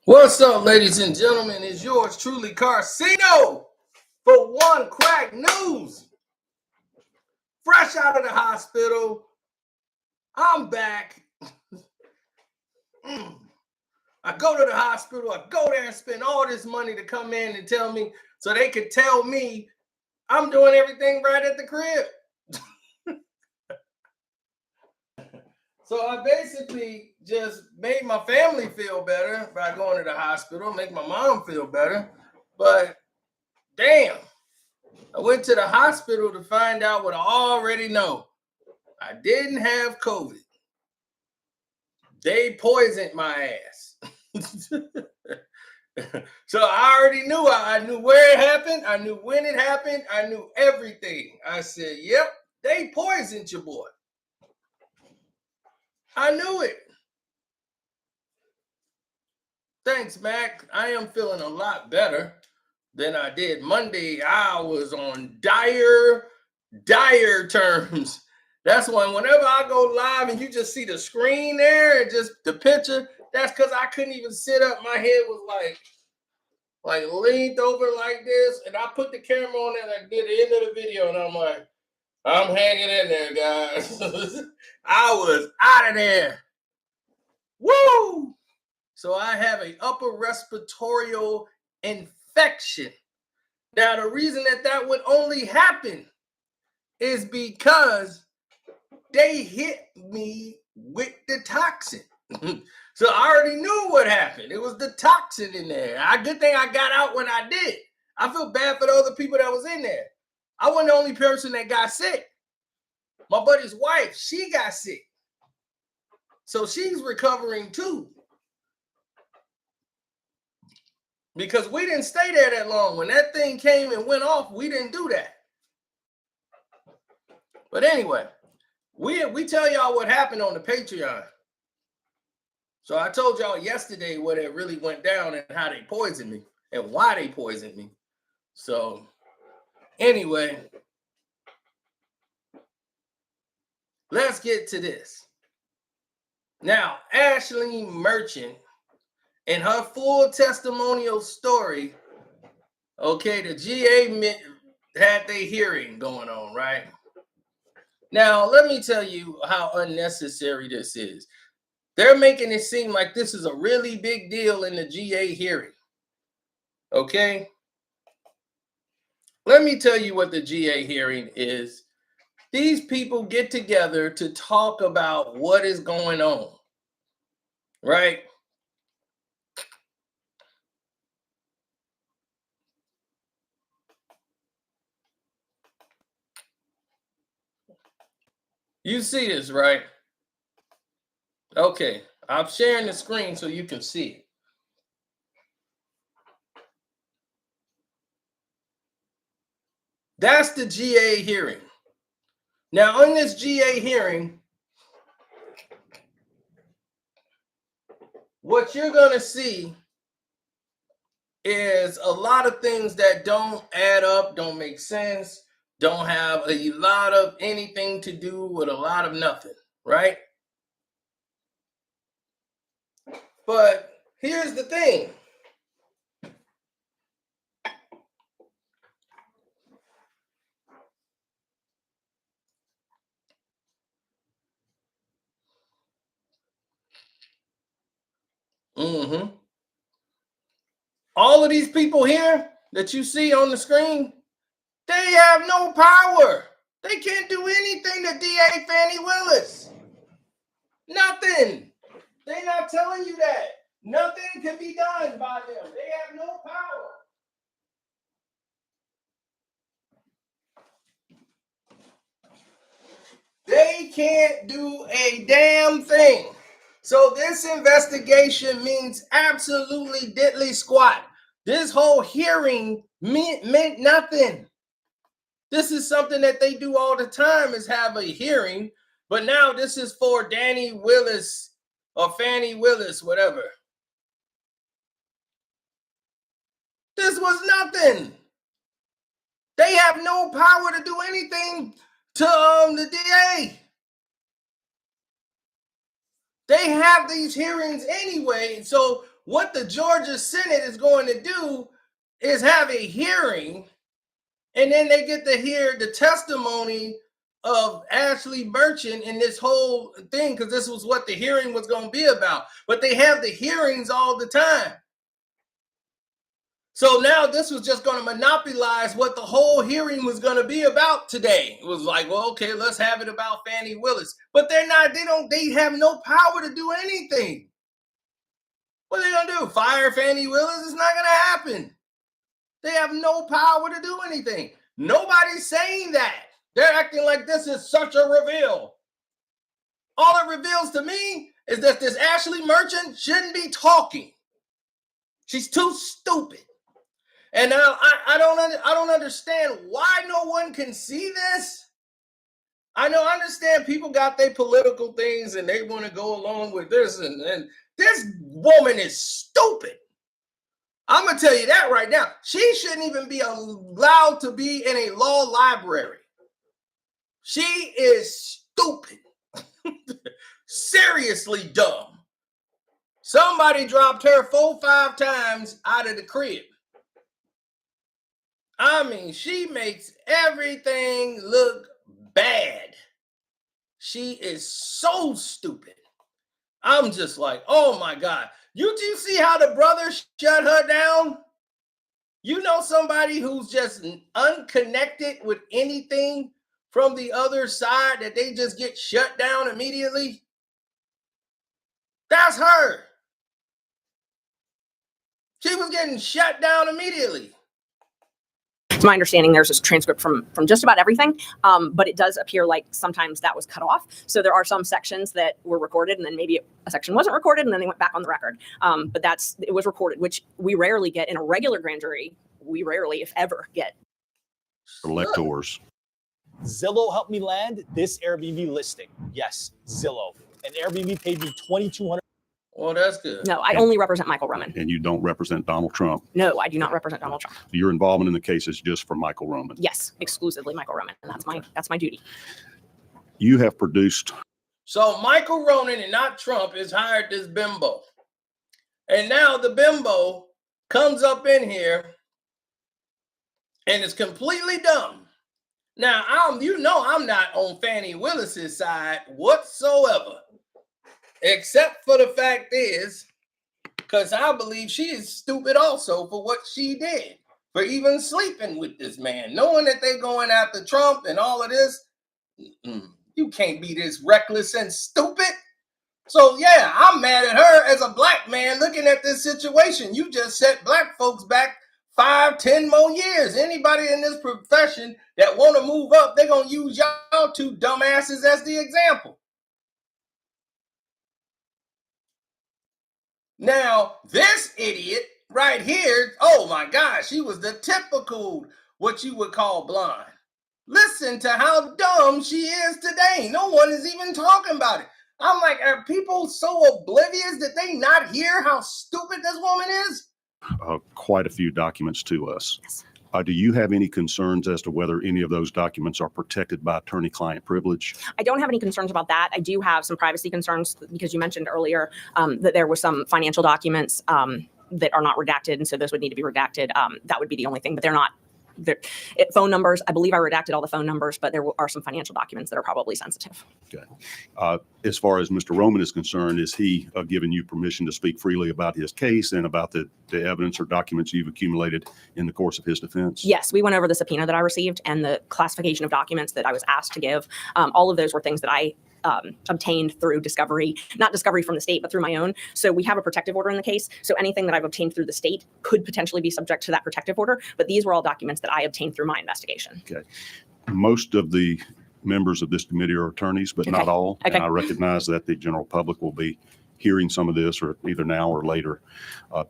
What's up, ladies and gentlemen? It's yours truly, Carcino, for One Crack News. Fresh out of the hospital, I'm back. I go to the hospital, I go there and spend all this money to come in and tell me, so they could tell me I'm doing everything right at the crib. So I basically just made my family feel better by going to the hospital, make my mom feel better. But damn, I went to the hospital to find out what I already know. I didn't have COVID. They poisoned my ass. So I already knew. I knew where it happened. I knew when it happened. I knew everything. I said, yep, they poisoned your boy. I knew it. Thanks, Mac. I am feeling a lot better than I did Monday. I was on dire terms. That's whenever I go live and you just see the screen there and just the picture, that's because I couldn't even sit up. My head was like leaned over like this, and I put the camera on and I did the end of the video, and I'm like, I'm hanging in there, guys. I was out of there. Woo! So I have an upper respiratory infection. Now, the reason that would only happen is because they hit me with the toxin. So I already knew what happened. It was the toxin in there. Good thing I got out when I did. I feel bad for the other people that was in there. I wasn't the only person that got sick. My buddy's wife, she got sick. So she's recovering too. Because we didn't stay there that long. When that thing came and went off, we didn't do that. But anyway, we tell y'all what happened on the Patreon. So I told y'all yesterday what it really went down and how they poisoned me and why they poisoned me. So anyway, let's get to this. Now, Ashleigh Merchant, in her full testimonial story, okay, the GA had their hearing going on, right? Now, let me tell you how unnecessary this is. They're making it seem like this is a really big deal in the GA hearing. Okay? Let me tell you what the GA hearing is. These people get together to talk about what is going on. Right? You see this, right? Okay. I'm sharing the screen so you can see it. That's the GA hearing. Now, in this GA hearing, what you're going to see is a lot of things that don't add up, don't make sense, don't have a lot of anything to do with a lot of nothing, right? But here's the thing. All of these people here that you see on the screen, they have no power. They can't do anything to DA Fani Willis. Nothing. They're not telling you that. Nothing can be done by them. They have no power. They can't do a damn thing. So this investigation means absolutely diddly squat. This whole hearing meant nothing. This is something that they do all the time, is have a hearing. But now this is for Danny Willis or Fani Willis, whatever. This was nothing. They have no power to do anything to the DA. They have these hearings anyway. So what the Georgia Senate is going to do is have a hearing, and then they get to hear the testimony of Ashleigh Merchant in this whole thing, because this was what the hearing was going to be about. But they have the hearings all the time. So now this was just going to monopolize what the whole hearing was going to be about today. It was like, well, okay, let's have it about Fani Willis. But they have no power to do anything. What are they going to do? Fire Fani Willis? It's not going to happen. They have no power to do anything. Nobody's saying that. They're acting like this is such a reveal. All it reveals to me is that this Ashleigh Merchant shouldn't be talking. She's too stupid. And now I don't understand why no one can see this. I understand people got their political things and they want to go along with this, and this woman is stupid. I'm going to tell you that right now. She shouldn't even be allowed to be in a law library. She is stupid. Seriously dumb. Somebody dropped her 4-5 times out of the crib. I mean, she makes everything look bad. She is so stupid. I'm just like, oh my God. Do you see how the brother shut her down? You know somebody who's just unconnected with anything from the other side that they just get shut down immediately? That's her. She was getting shut down immediately. To my understanding, there's this transcript from just about everything, but it does appear like sometimes that was cut off. So there are some sections that were recorded, and then maybe a section wasn't recorded, and then they went back on the record. But it was recorded, which we rarely get in a regular grand jury. We rarely, if ever, get. Electors. Zillow helped me land this Airbnb listing. Yes, Zillow. And Airbnb paid me $2,200. Well, that's good. No, I only represent Michael Roman. And you don't represent Donald Trump. No, I do not represent Donald Trump. Your involvement in the case is just for Michael Roman. Yes, exclusively Michael Roman, and that's my duty. You have produced. So Michael Roman and not Trump has hired this bimbo. And now the bimbo comes up in here and is completely dumb. Now, I'm not on Fani Willis's side whatsoever. Except for the fact is, because I believe she is stupid also for what she did, for even sleeping with this man, knowing that they're going after Trump and all of this. You can't be this reckless and stupid. So yeah, I'm mad at her as a black man looking at this situation. You just set black folks back 5-10 more years. Anybody in this profession that want to move up, they're going to use y'all two dumbasses as the example. Now, this idiot right here, oh my gosh, she was the typical, what you would call blind. Listen to how dumb she is today. No one is even talking about it. I'm like, are people so oblivious that they not hear how stupid this woman is? Quite a few documents to us. Yes. Do you have any concerns as to whether any of those documents are protected by attorney-client privilege? I don't have any concerns about that. I do have some privacy concerns because you mentioned earlier that there were some financial documents that are not redacted, and so those would need to be redacted. That would be the only thing, but they're not. Phone numbers, I believe I redacted all the phone numbers, but there are some financial documents that are probably sensitive. Okay. As far as Mr. Roman is concerned, is he given you permission to speak freely about his case and about the evidence or documents you've accumulated in the course of his defense? Yes, we went over the subpoena that I received and the classification of documents that I was asked to give. All of those were things that I obtained through discovery, not discovery from the state, but through my own. So we have a protective order in the case. So anything that I've obtained through the state could potentially be subject to that protective order. But these were all documents that I obtained through my investigation. Okay. Most of the members of this committee are attorneys, but not all. Okay. And I recognize that the general public will be hearing some of this or either now or later.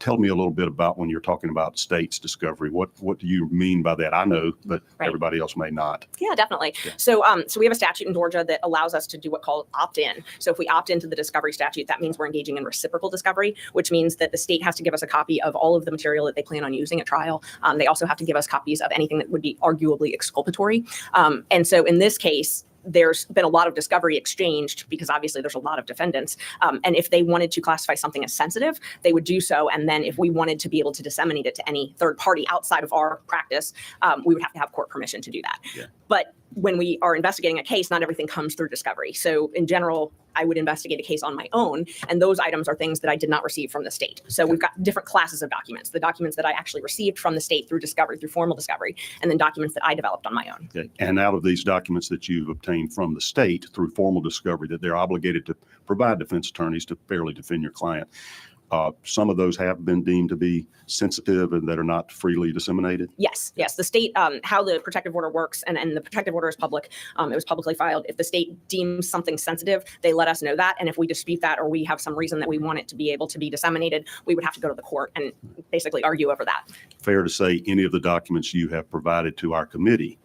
Tell me a little bit about when you're talking about states discovery. What do you mean by that? I know, but Right. everybody else may not. Yeah, definitely. Yeah. So we have a statute in Georgia that allows us to do what's called opt-in. So if we opt into the discovery statute, that means we're engaging in reciprocal discovery, which means that the state has to give us a copy of all of the material that they plan on using at trial. They also have to give us copies of anything that would be arguably exculpatory. And so in this case, there's been a lot of discovery exchanged because obviously there's a lot of defendants. And if they wanted to classify something as sensitive, they would do so. And then if we wanted to be able to disseminate it to any third party outside of our practice, we would have to have court permission to do that. Yeah. But when we are investigating a case, not everything comes through discovery. So in general, I would investigate a case on my own, and those items are things that I did not receive from the state. So we've got different classes of documents: the documents that I actually received from the state through discovery, through formal discovery, and then documents that I developed on my own. Okay. And out of these documents that you've obtained from the state through formal discovery, that they're obligated to provide defense attorneys to fairly defend your client. Some of those have been deemed to be sensitive and that are not freely disseminated? Yes. The state, how the protective order works, and the protective order is public. It was publicly filed. If the state deems something sensitive, they let us know that. And if we dispute that, or we have some reason that we want it to be able to be disseminated, we would have to go to the court and basically argue over that. Fair to say any of the documents you have provided to our committee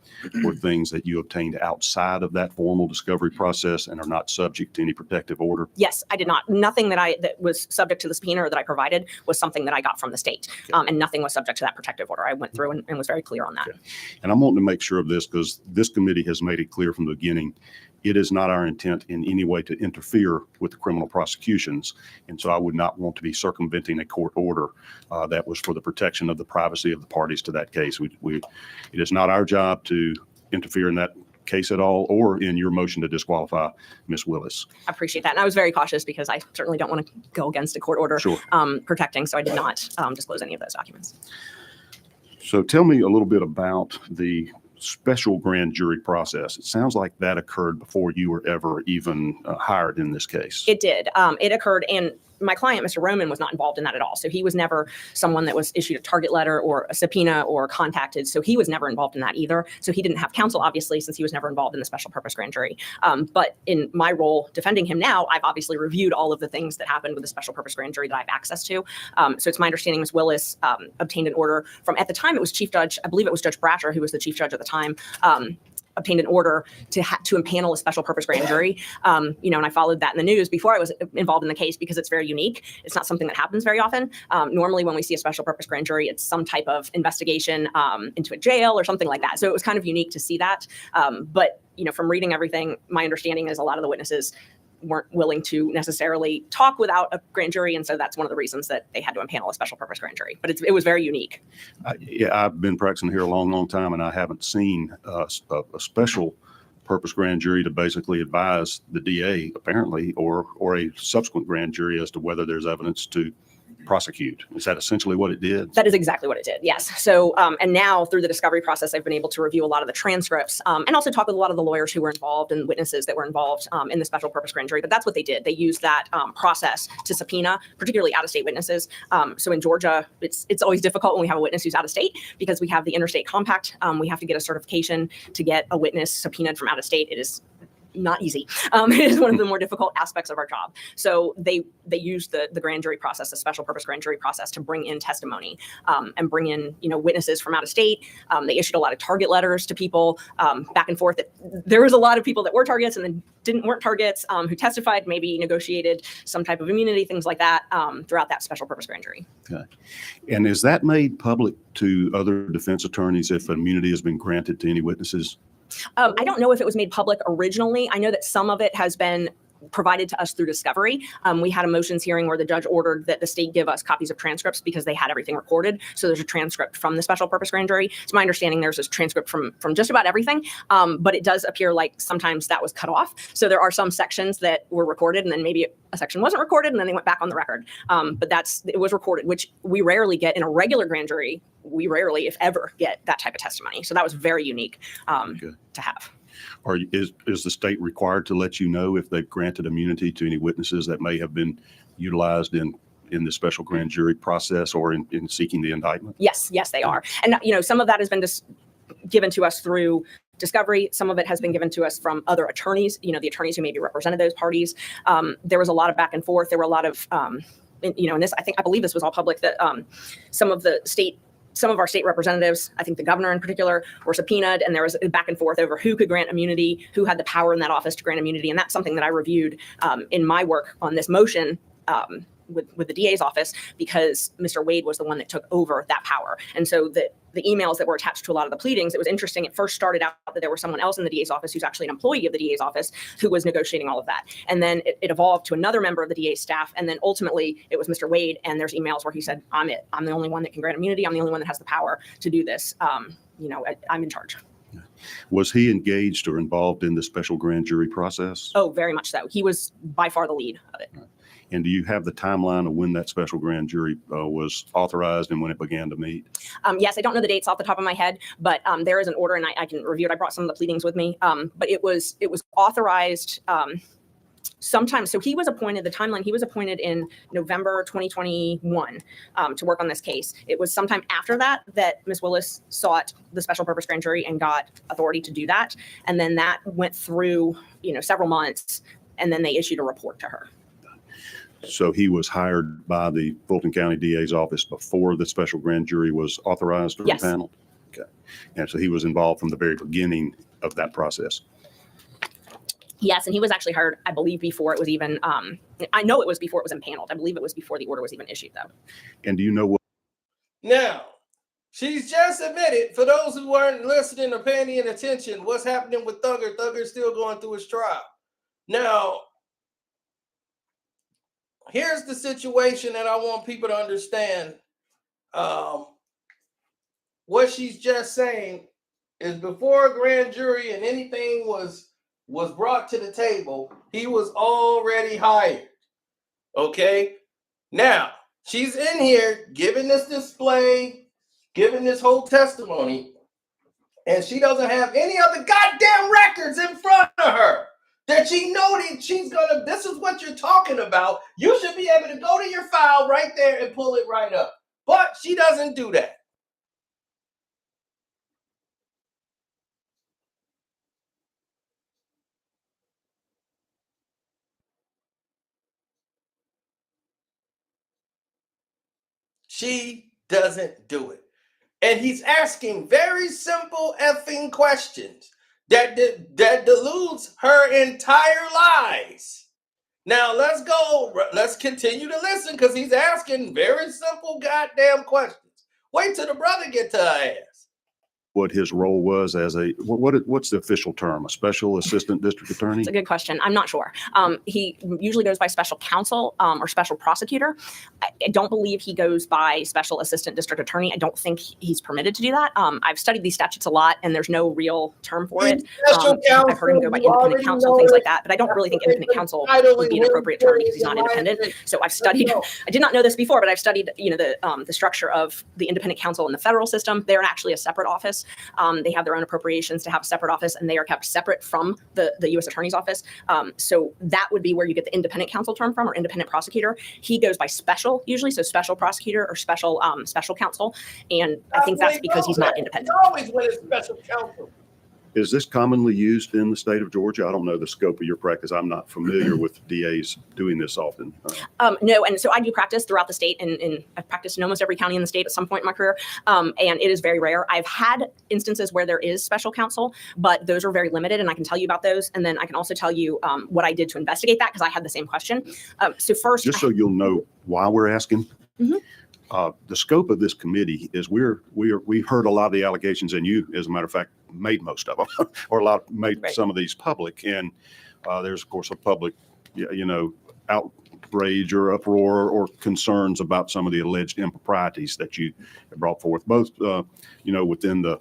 were things that you obtained outside of that formal discovery process and are not subject to any protective order? Yes, I did not. Nothing that was subject to the subpoena or that I provided was something that I got from the state. Okay. And nothing was subject to that protective order. I went through and was very clear on that. Okay. And I'm wanting to make sure of this because this committee has made it clear from the beginning, it is not our intent in any way to interfere with the criminal prosecutions. And so I would not want to be circumventing a court order that was for the protection of the privacy of the parties to that case. It is not our job to interfere in that case at all, or in your motion to disqualify Ms. Willis. I appreciate that. And I was very cautious because I certainly don't want to go against a court order Sure. protecting. So I did not disclose any of those documents. So tell me a little bit about the special grand jury process. It sounds like that occurred before you were ever even hired in this case. It did. It occurred, and my client, Mr. Roman, was not involved in that at all. So he was never someone that was issued a target letter or a subpoena or contacted. So he was never involved in that either. So he didn't have counsel, obviously, since he was never involved in the special purpose grand jury. But in my role defending him now, I've obviously reviewed all of the things that happened with the special purpose grand jury that I have access to. So it's my understanding Ms. Willis obtained an order from, at the time it was Chief Judge, I believe it was Judge Brasher, who was the Chief Judge at the time, obtained an order to impanel a special purpose grand jury. And I followed that in the news before I was involved in the case because it's very unique. It's not something that happens very often. Normally when we see a special purpose grand jury, it's some type of investigation into a jail or something like that. So it was kind of unique to see that. But from reading everything, my understanding is a lot of the witnesses weren't willing to necessarily talk without a grand jury. And so that's one of the reasons that they had to impanel a special purpose grand jury. But it was very unique. I've been practicing here a long, long time, and I haven't seen a special purpose grand jury to basically advise the DA, apparently, or a subsequent grand jury as to whether there's evidence to prosecute. Is that essentially what it did? That is exactly what it did, yes. So, and now through the discovery process, I've been able to review a lot of the transcripts and also talk with a lot of the lawyers who were involved and witnesses that were involved in the special purpose grand jury. But that's what they did. They used that process to subpoena, particularly out-of-state witnesses. So in Georgia, it's always difficult when we have a witness who's out of state because we have the interstate compact. We have to get a certification to get a witness subpoenaed from out of state. It is not easy. It is one of the more difficult aspects of our job. So they used the grand jury process, the special purpose grand jury process, to bring in testimony and bring in witnesses from out of state. They issued a lot of target letters to people back and forth. There was a lot of people that were targets and then weren't targets who testified, maybe negotiated some type of immunity, things like that throughout that special purpose grand jury. Okay. And is that made public to other defense attorneys if immunity has been granted to any witnesses? I don't know if it was made public originally. I know that some of it has been provided to us through discovery. We had a motions hearing where the judge ordered that the state give us copies of transcripts because they had everything recorded. So there's a transcript from the special purpose grand jury. It's my understanding there's this transcript from just about everything, but it does appear like sometimes that was cut off. So there are some sections that were recorded and then maybe a section wasn't recorded and then they went back on the record. But it was recorded, which we rarely get in a regular grand jury. We rarely, if ever, get that type of testimony. So that was very unique to have. Is the state required to let you know if they've granted immunity to any witnesses that may have been utilized in the special grand jury process or in seeking the indictment? Yes, they are. And, some of that has been given to us through discovery. Some of it has been given to us from other attorneys, the attorneys who maybe represented those parties. There was a lot of back and forth. There were a lot of, and this, I believe this was all public, that some of our state representatives, I think the governor in particular, were subpoenaed, and there was a back and forth over who could grant immunity, who had the power in that office to grant immunity. And that's something that I reviewed in my work on this motion with the DA's office, because Mr. Wade was the one that took over that power. And so the the emails that were attached to a lot of the pleadings, it was interesting. It first started out that there was someone else in the DA's office who's actually an employee of the DA's office who was negotiating all of that. And then it evolved to another member of the DA's staff. And then ultimately it was Mr. Wade. And there's emails where he said, I'm it. I'm the only one that can grant immunity. I'm the only one that has the power to do this. I'm in charge. Was he engaged or involved in the special grand jury process? Oh, very much so. He was by far the lead of it. And do you have the timeline of when that special grand jury was authorized and when it began to meet? Yes, I don't know the dates off the top of my head, but there is an order and I can review it. I brought some of the pleadings with me, but it was authorized sometime. So he was appointed, the timeline, he was appointed in November 2021 to work on this case. It was sometime after that Ms. Willis sought the special purpose grand jury and got authority to do that. And then that went through, several months, and then they issued a report to her. So he was hired by the Fulton County DA's office before the special grand jury was authorized or Yes. impaneled? Okay. And so he was involved from the very beginning of that process. Yes, and he was actually hired, I believe, before it was even, I know it was before it was impaneled. I believe it was before the order was even issued, though. And do you know what? Now, she's just admitted, for those who weren't listening or paying any attention, what's happening with Thugger. Thugger's still going through his trial. Now, here's the situation that I want people to understand. What she's just saying is before a grand jury and anything was brought to the table, he was already hired. Okay? Now, she's in here giving this display, giving this whole testimony, and she doesn't have any other goddamn records in front of her that she noted she's gonna, this is what you're talking about. You should be able to go to your file right there and pull it right up. But she doesn't do that. She doesn't do it. And he's asking very simple effing questions that deludes her entire lies. Now let's continue to listen because he's asking very simple goddamn questions. Wait till the brother get to her ass. What his role was as what's the official term? A special assistant district attorney? It's a good question. I'm not sure. He usually goes by special counsel or special prosecutor. I don't believe he goes by special assistant district attorney. I don't think he's permitted to do that. I've studied these statutes a lot, and there's no real term for it. I've heard him go by independent counsel, things like that, but I don't really think independent counsel would be an appropriate term because he's not independent. So I've studied, I did not know this before, but I've studied, the structure of the independent counsel in the federal system. They're actually a separate office. They have their own appropriations to have a separate office, and they are kept separate from the U.S. Attorney's Office. So that would be where you get the independent counsel term from, or independent prosecutor. He goes by special usually, so special prosecutor or special counsel, and I think that's because he's not independent. Always with a special counsel. Is this commonly used in the state of Georgia? I don't know the scope of your practice. I'm not familiar with DAs doing this often. No, and so I do practice throughout the state, and I've practiced in almost every county in the state at some point in my career, and it is very rare. I've had instances where there is special counsel, but those are very limited, and I can tell you about those, and then I can also tell you what I did to investigate that, because I had the same question. So first, just so you'll know why we're asking. Mm-hmm. The scope of this committee is we've heard a lot of the allegations, and you, as a matter of fact, made most of them, or made right. some of these public. And there's of course a public, outrage or uproar or concerns about some of the alleged improprieties that you have brought forth, both within the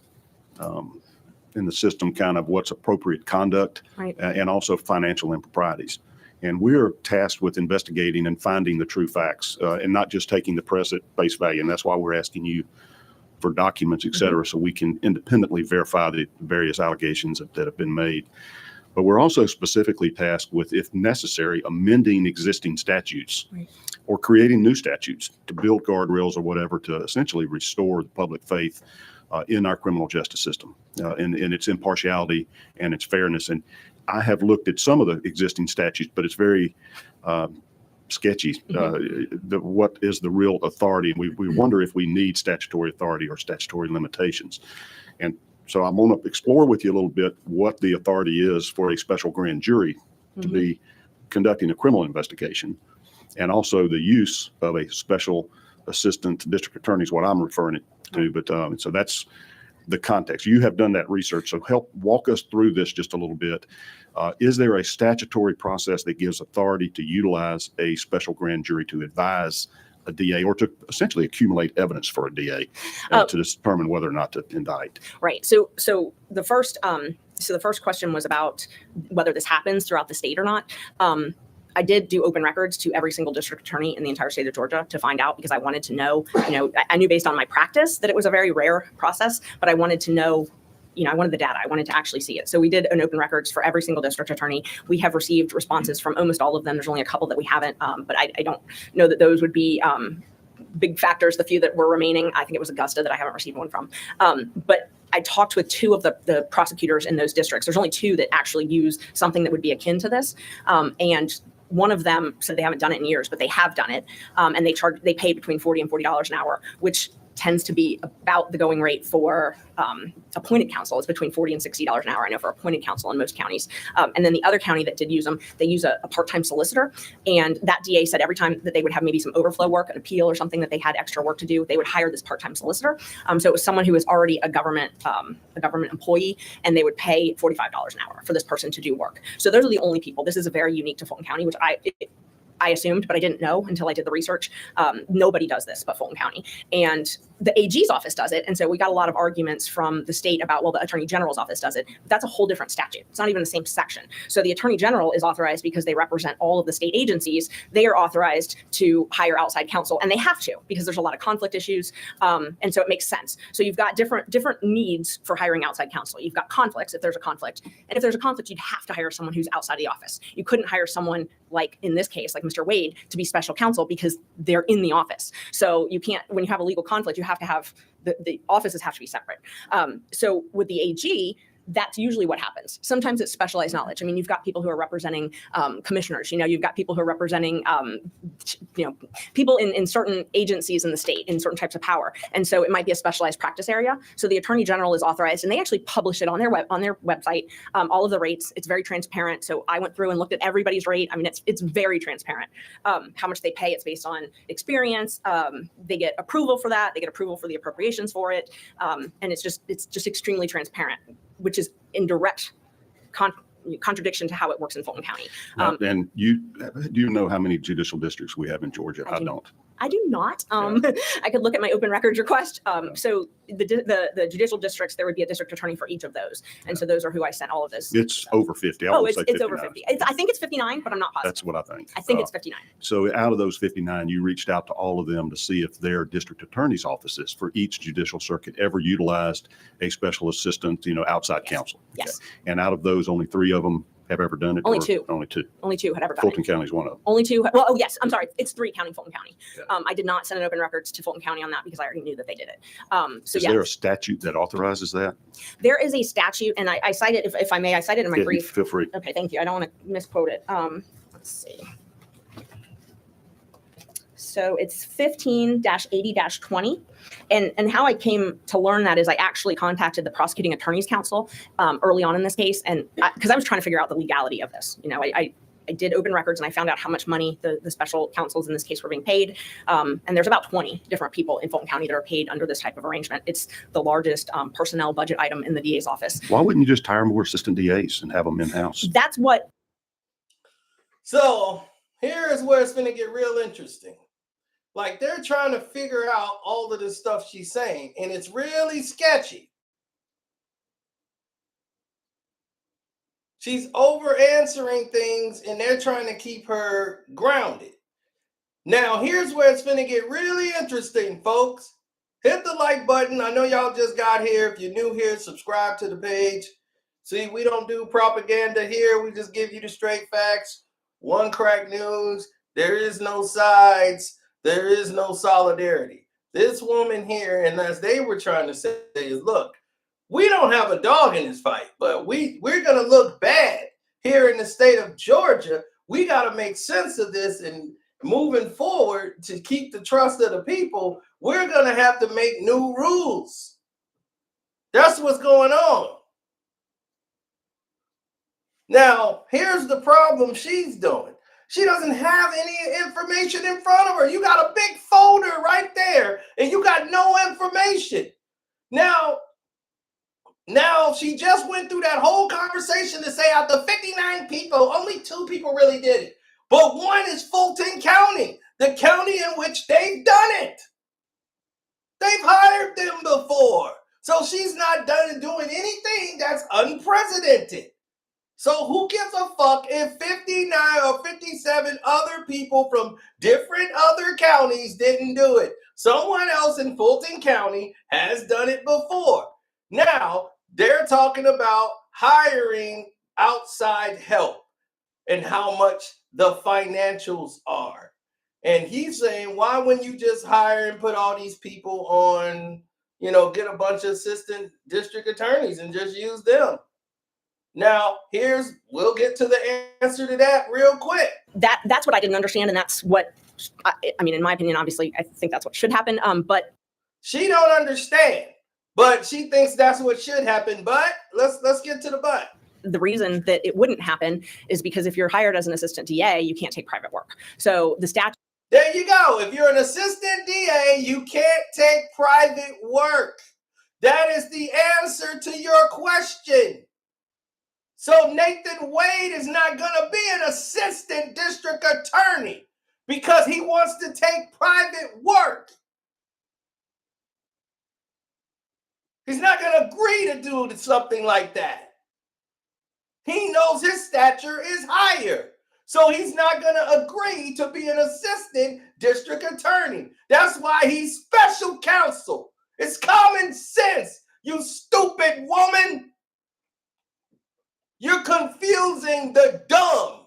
in the system, kind of what's appropriate conduct, right. And also financial improprieties. And we're tasked with investigating and finding the true facts, and not just taking the press at face value. And that's why we're asking you for documents, et cetera, so we can independently verify the various allegations that have been made. But we're also specifically tasked with, if necessary, amending existing statutes, right. or creating new statutes to build guardrails or whatever to essentially restore the public faith in our criminal justice system, in its impartiality and its fairness. And I have looked at some of the existing statutes, but it's very sketchy. What is the real authority? And we wonder if we need statutory authority or statutory limitations. And so I'm going to explore with you a little bit what the authority is for a special grand jury to be conducting a criminal investigation, and also the use of a special assistant district attorney is what I'm referring it to. But so that's the context. You have done that research, so help walk us through this just a little bit. Is there a statutory process that gives authority to utilize a special grand jury to advise a DA or to essentially accumulate evidence for a DA to determine whether or not to indict? Right. So the first question was about whether this happens throughout the state or not. I did do open records to every single district attorney in the entire state of Georgia to find out, because I wanted to know, I knew based on my practice that it was a very rare process, but I wanted to know, I wanted the data. I wanted to actually see it. So we did an open records for every single district attorney. We have received responses from almost all of them. There's only a couple that we haven't, but I don't know that those would be big factors. The few that were remaining, I think it was Augusta that I haven't received one from. But I talked with two of the prosecutors in those districts. There's only two that actually use something that would be akin to this. And one of them said they haven't done it in years, but they have done it. And they pay between $40 and $40 an hour, which tends to be about the going rate for appointed counsel. It's between $40 and $60 an hour, I know, for appointed counsel in most counties. And then the other county that did use them, they use a part-time solicitor. And that DA said every time that they would have maybe some overflow work, an appeal or something that they had extra work to do, they would hire this part-time solicitor. So it was someone who was already a government employee, and they would pay $45 an hour for this person to do work. So those are the only people. This is a very unique to Fulton County, which I assumed, but I didn't know until I did the research. Nobody does this but Fulton County. And the AG's office does it. And so we got a lot of arguments from the state about, well, the Attorney General's office does it. But that's a whole different statute. It's not even the same section. So the Attorney General is authorized because they represent all of the state agencies. They are authorized to hire outside counsel, and they have to because there's a lot of conflict issues. And so it makes sense. So you've got different needs for hiring outside counsel. You've got conflicts if there's a conflict. And if there's a conflict, you'd have to hire someone who's outside the office. You couldn't hire someone like in this case, like Mr. Wade, to be special counsel because they're in the office. So you can't, when you have a legal conflict, you have to have the offices have to be separate. So with the AG, that's usually what happens. Sometimes it's specialized knowledge. I mean, you've got people who are representing commissioners. You've got people who are representing, people in certain agencies in the state, in certain types of power. And so it might be a specialized practice area. So the Attorney General is authorized, and they actually publish it on their website, all of the rates. It's very transparent. So I went through and looked at everybody's rate. I mean, it's very transparent. How much they pay, it's based on experience. They get approval for that. They get approval for the appropriations for it. And it's just extremely transparent, which is in direct contradiction to how it works in Fulton County. And do you know how many judicial districts we have in Georgia? I don't. I do not. I could look at my open records request. So the judicial districts, there would be a district attorney for each of those. And so those are who I sent all of this. It's over 50. It's over 50. I think it's 59, but I'm not positive. That's what I think. I think it's 59. So out of those 59, you reached out to all of them to see if their district attorney's offices for each judicial circuit ever utilized a special assistant, outside counsel. Yes. Okay. And out of those, only 3 of them have ever done it? Only 2. Only 2. Only 2 had ever done Fulton it. County is one of them. Only 2. Well, yes. I'm sorry. It's 3 counting Fulton County. Yeah. I did not send an open records to Fulton County on that because I already knew that they did it. Is there a statute that authorizes that? There is a statute, and I cite it, if I may, I cite it in my brief. Feel free. Okay, thank you. I don't want to misquote it. Let's see. So it's 15-80-20. And how I came to learn that is I actually contacted the prosecuting attorney's counsel early on in this case. And because I was trying to figure out the legality of this, I did open records and I found out how much money the special counsels in this case were being paid. And there's about 20 different people in Fulton County that are paid under this type of arrangement. It's the largest personnel budget item in the DA's office. Why wouldn't you just hire more assistant DAs and have them in-house? That's what. So here is where it's going to get real interesting. Like, they're trying to figure out all of this stuff she's saying, and it's really sketchy. She's over answering things, and they're trying to keep her grounded. Now, here's where it's going to get really interesting, folks. Hit the like button. I know y'all just got here. If you're new here, subscribe to the page. See, we don't do propaganda here. We just give you the straight facts. One crack news. There is no sides. There is no solidarity. This woman here, and as they were trying to say, is look, we don't have a dog in this fight, but we're going to look bad here in the state of Georgia. We got to make sense of this, and moving forward to keep the trust of the people, we're going to have to make new rules. That's what's going on. Now, here's the problem she's doing. She doesn't have any information in front of her. You got a big folder right there Now, she just went through that whole conversation to say out the 59 people, only 2 people really did it. But one is Fulton County, the county in which they've done it. They've hired them before. So she's not doing anything that's unprecedented. So who gives a fuck if 59 or 57 other people from different other counties didn't do it? Someone else in Fulton County has done it before. Now, they're talking about hiring outside help and how much the financials are. And he's saying, why wouldn't you just hire and put all these people on, get a bunch of assistant district attorneys and just use them? Now, we'll get to the answer to that real quick. That's what I didn't understand, and that's what, I mean, in my opinion, obviously, I think that's what should happen. But she don't understand, but she thinks that's what should happen. But let's get to the but. The reason that it wouldn't happen is because if you're hired as an assistant DA, you can't take private work. So the statute. There you go. If you're an assistant DA, you can't take private work. That is the answer to your question. So Nathan Wade is not going to be an assistant district attorney because he wants to take private work. He's not going to agree to do something like that. He knows his stature is higher. So he's not going to agree to be an assistant district attorney. That's why he's special counsel. It's common sense, you stupid woman. You're confusing the dumb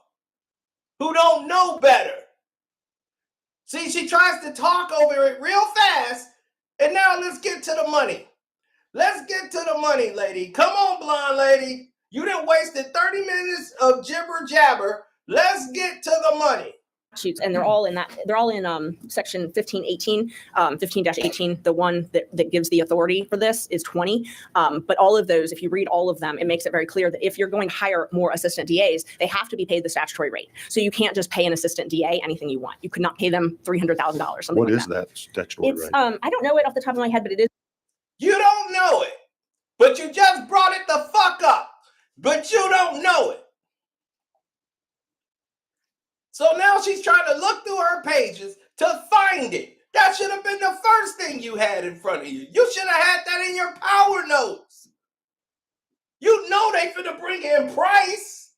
who don't know better. See, she tries to talk over it real fast, and now let's get to the money. Let's get to the money, lady. Come on, blonde lady. You done wasted 30 minutes of jibber jabber. Let's get to the money. Statutes, and they're all in section 1518, 15-18. The one that gives the authority for this is 20. But all of those, if you read all of them, it makes it very clear that if you're going to hire more assistant DAs, they have to be paid the statutory rate. So you can't just pay an assistant DA anything you want. You could not pay them $300,000. What is that statutory rate? I don't know it off the top of my head, but it is. You don't know it, but you just brought it the fuck up. But you don't know it. So now she's trying to look through her pages to find it. That should have been the first thing you had in front of you. You should have had that in your power notes. You know they finna bring in price.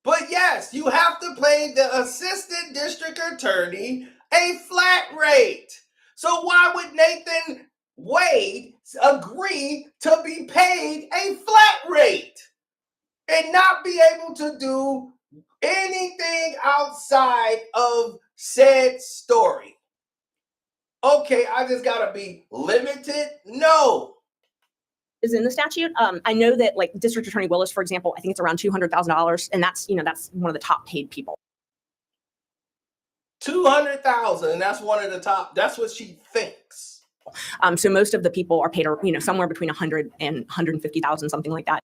But yes, you have to pay the assistant district attorney a flat rate. So why would Nathan Wade agree to be paid a flat rate and not be able to do anything outside of said story? Okay, I just gotta be limited? No. Is in the statute. I know that like District Attorney Willis, for example, I think it's around $200,000, and that's one of the top paid people. 200,000, and that's one of the top. That's what she thinks. So most of the people are paid, somewhere between 100 and 150,000, something like that.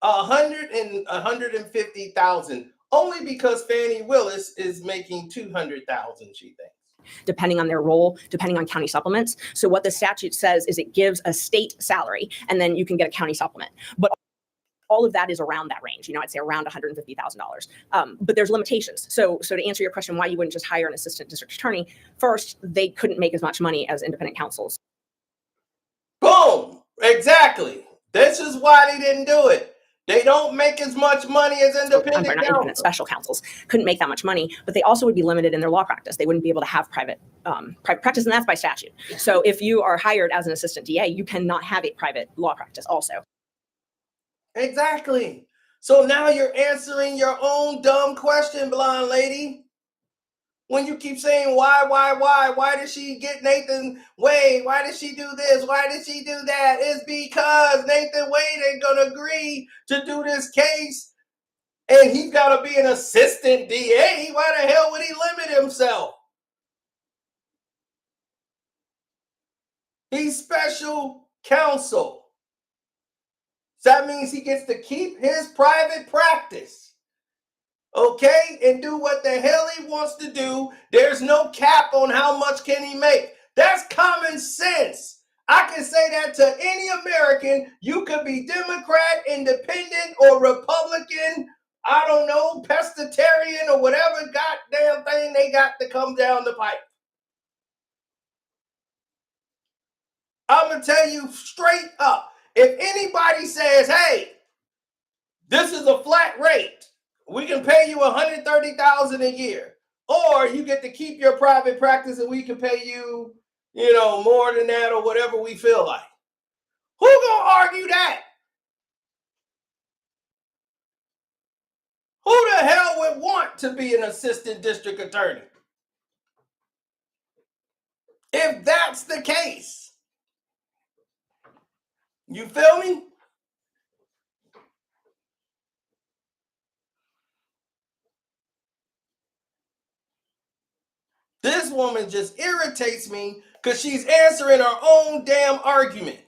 100 and 150,000. Only because Fani Willis is making 200,000, she thinks. Depending on their role, depending on county supplements. So what the statute says is it gives a state salary, and then you can get a county supplement. But all of that is around that range. I'd say around $150,000. But there's limitations. So to answer your question, why you wouldn't just hire an assistant district attorney, first, they couldn't make as much money as independent counsels. Boom! Exactly. This is why they didn't do it. They don't make as much money as independent special counsels couldn't make that much money, but they also would be limited in their law practice. They wouldn't be able to have private practice, and that's by statute. So if you are hired as an assistant DA, you cannot have a private law practice also. Exactly. So now you're answering your own dumb question, blonde lady. When you keep saying why did she get Nathan Wade? Why did she do this? Why did she do that? It's because Nathan Wade ain't gonna agree to do this case, and he's gotta be an assistant DA. Why the hell would he limit himself? He's special counsel. So that means he gets to keep his private practice. Okay, and do what the hell he wants to do. There's no cap on how much can he make. That's common sense. I can say that to any American. You could be Democrat, Independent, or Republican. I don't know, pescatarian or whatever goddamn thing they got to come down the pipe. I'm going to tell you straight up. If anybody says, hey, this is a flat rate, we can pay you $130,000 a year, or you get to keep your private practice and we can pay you, more than that or whatever we feel like. Who gonna argue that? Who the hell would want to be an assistant district attorney? If that's the case, you feel me? This woman just irritates me because she's answering her own damn argument.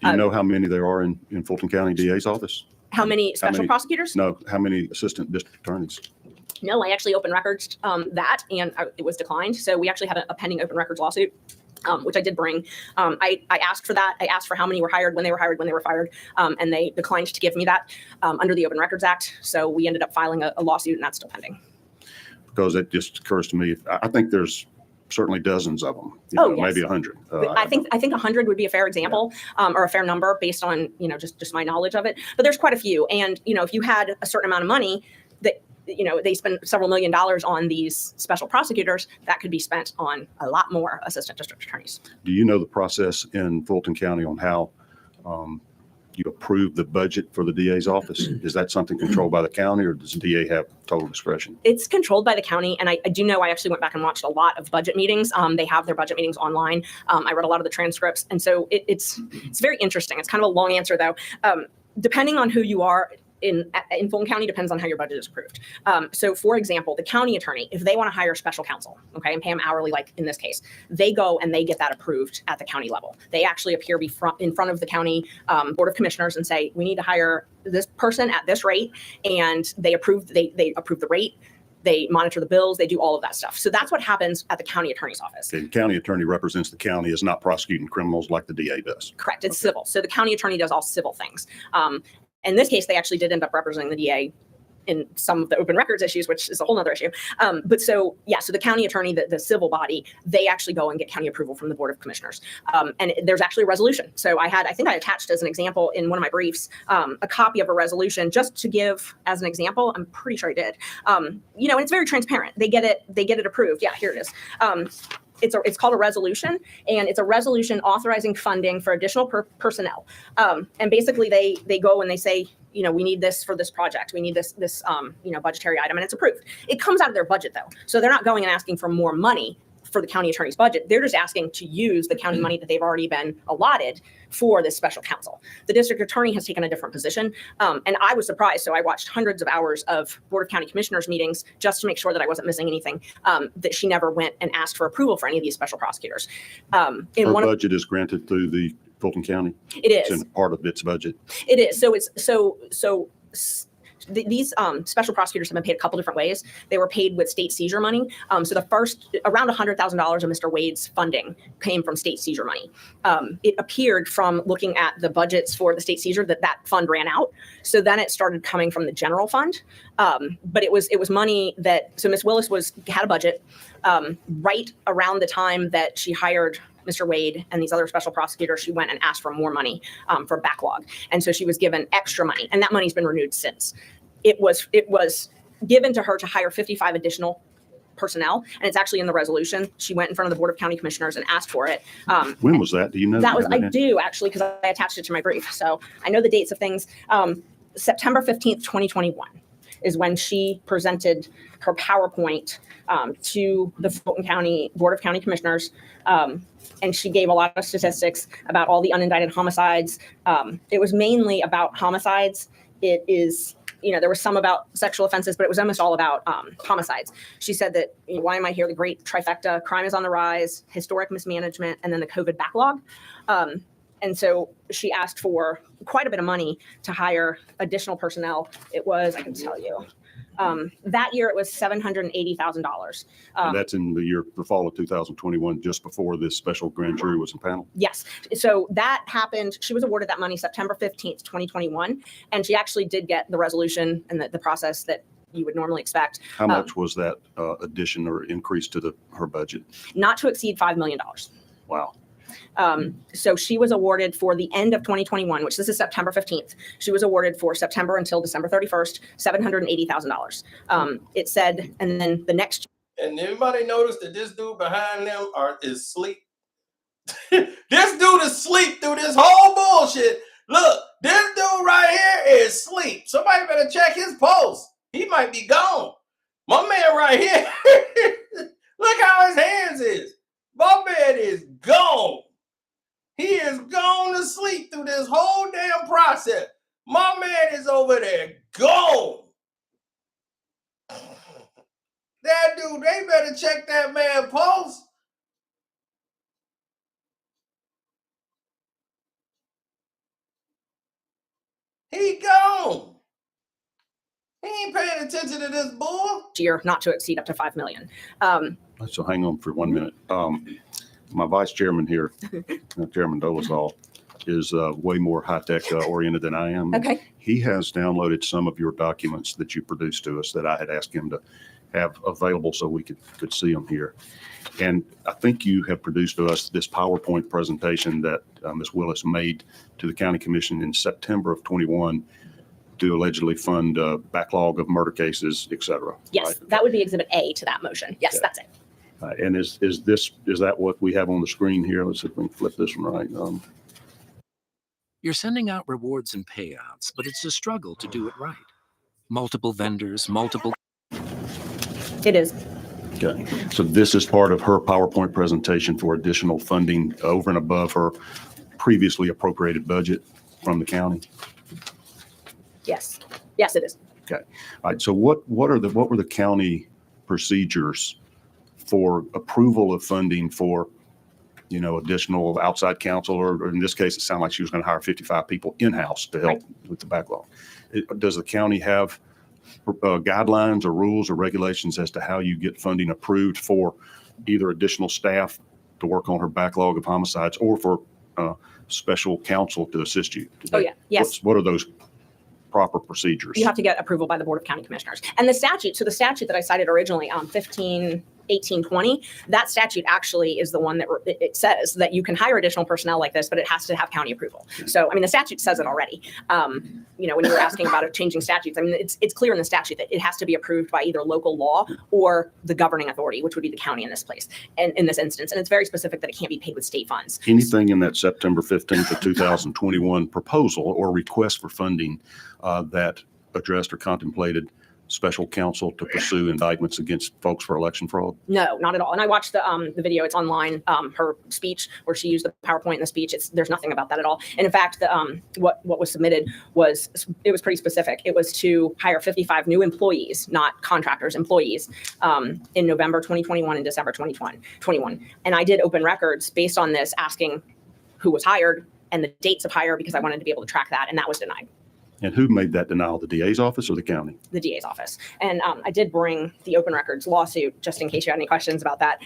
Do you know how many there are in Fulton County DA's office? How many special prosecutors? No, how many assistant district attorneys? No, I actually opened records that, and it was declined. So we actually had a pending open records lawsuit, which I did bring. I asked for that. I asked for how many were hired, when they were hired, when they were fired, and they declined to give me that under the Open Records Act. So we ended up filing a lawsuit, and that's still pending. Because it just occurs to me, I think there's certainly dozens of them. Yes. Maybe 100. I think 100 would be a fair example, or a fair number based on just my knowledge of it. But there's quite a few, and if you had a certain amount of money that they spend several $1 million on these special prosecutors, that could be spent on a lot more assistant district attorneys. Do you know the process in Fulton County on how you approve the budget for the DA's office? Is that something controlled by the county, or does the DA have total discretion? It's controlled by the county, and I do know I actually went back and watched a lot of budget meetings. They have their budget meetings online. I read a lot of the transcripts, and so it's very interesting. It's kind of a long answer, though. Depending on who you are, in Fulton County depends on how your budget is approved. So for example, the county attorney, if they want to hire special counsel, okay, and pay them hourly, like in this case, they go and they get that approved at the county level. They actually appear in front of the county board of commissioners and say, we need to hire this person at this rate, and they approve the rate. They monitor the bills. They do all of that stuff. So that's what happens at the county attorney's office. The county attorney represents the county, is not prosecuting criminals like the DA does. Correct. It's civil. So the county attorney does all civil things. In this case, they actually did end up representing the DA in some of the open records issues, which is a whole other issue. So the county attorney, the civil body, they actually go and get county approval from the Board of Commissioners. And there's actually a resolution. So I think I attached as an example in one of my briefs, a copy of a resolution just to give as an example. I'm pretty sure I did. And it's very transparent. They get it approved. Yeah, here it is. It's called a resolution, and it's a resolution authorizing funding for additional personnel. And basically they go and they say, we need this for this project. We need this budgetary item, and it's approved. It comes out of their budget, though. So they're not going and asking for more money for the county attorney's budget. They're just asking to use the county money that they've already been allotted for this special counsel. The district attorney has taken a different position. And I was surprised. So I watched hundreds of hours of Board of County Commissioners meetings just to make sure that I wasn't missing anything, that she never went and asked for approval for any of these special prosecutors. Her budget is granted through the Fulton County. It is. It's in part of its budget. It is. These special prosecutors have been paid a couple different ways. They were paid with state seizure money. So the first, around $100,000 of Mr. Wade's funding came from state seizure money. It appeared from looking at the budgets for the state seizure that fund ran out. So then it started coming from the general fund. But it was money so Ms. Willis had a budget right around the time that she hired Mr. Wade and these other special prosecutors. She went and asked for more money for backlog. And so she was given extra money, and that money's been renewed since. It was given to her to hire 55 additional personnel, and it's actually in the resolution. She went in front of the Board of County Commissioners and asked for it. When was that? Do you know? I do actually, because I attached it to my brief. So I know the dates of things. September 15th, 2021 is when she presented her PowerPoint to the Fulton County Board of County Commissioners. And she gave a lot of statistics about all the unindicted homicides. It was mainly about homicides. It is, there was some about sexual offenses, but it was almost all about homicides. She said that, why am I here? The great trifecta: crime is on the rise, historic mismanagement, and then the COVID backlog. And so she asked for quite a bit of money to hire additional personnel. It was, I can tell you, That year it was $780,000. And that's in the fall of 2021, just before this special grand jury was impaneled? Yes. So that happened. She was awarded that money September 15th, 2021. And she actually did get the resolution and the process that you would normally expect. How much was that addition or increase to her budget? Not to exceed $5 million. Wow. So she was awarded for the end of 2021, which this is September 15th. She was awarded for September until December 31st, $780,000. It said, and then the next. And everybody noticed that this dude behind them is asleep. This dude is asleep through this whole bullshit. Look, this dude right here is asleep. Somebody better check his pulse. He might be gone. My man right here. Look how his hands is. My man is gone. He is gone to sleep through this whole damn process. My man is over there gone. That dude, they better check that man pulse. He gone. He ain't paying attention to this bull. Year, not to exceed up to $5 million. So hang on for 1 minute. My vice chairman here, Chairman Dolezal, is way more high-tech oriented than I am. Okay. He has downloaded some of your documents that you produced to us that I had asked him to have available so we could see them here. And I think you have produced to us this PowerPoint presentation that Ms. Willis made to the County Commission in September of 21 to allegedly fund backlog of murder cases, et cetera. Yes, right? that would be Exhibit A to that motion. Yes, Okay. that's it. And is that what we have on the screen here? Let's see if we can flip this one right. You're sending out rewards and payouts, but it's a struggle to do it right. Multiple vendors, multiple. It is. Okay, so this is part of her PowerPoint presentation for additional funding over and above her previously appropriated budget from the county. Yes. Yes, it is. Okay, all right. So what were the county procedures for approval of funding for, additional outside counsel, or in this case, it sounded like she was going to hire 55 people in-house to help with the backlog. Does the county have guidelines or rules or regulations as to how you get funding approved for either additional staff to work on her backlog of homicides or for special counsel to assist you? Oh, yeah. Yes. What are those proper procedures? You have to get approval by the Board of County Commissioners. And the statute that I cited originally, 1820, that statute actually is the one that it says that you can hire additional personnel like this, but it has to have county approval. So, the statute says it already. When you were asking about it changing statutes, it's clear in the statute that it has to be approved by either local law or the governing authority, which would be the county in this place, and in this instance. And it's very specific that it can't be paid with state funds. Anything in that September 15th of 2021 proposal or request for funding that addressed or contemplated special counsel to pursue indictments against folks for election fraud? No, not at all. And I watched the video. It's online. Her speech, where she used the PowerPoint in the speech. There's nothing about that at all. And in fact, what was submitted was pretty specific. It was to hire 55 new employees, not contractors, employees, in November 2021 and December 2021. And I did open records based on this, asking who was hired and the dates of hire, because I wanted to be able to track that, and that was denied. And who made that denial, the DA's office or the county? The DA's office. And I did bring the open records lawsuit just in case you had any questions about that.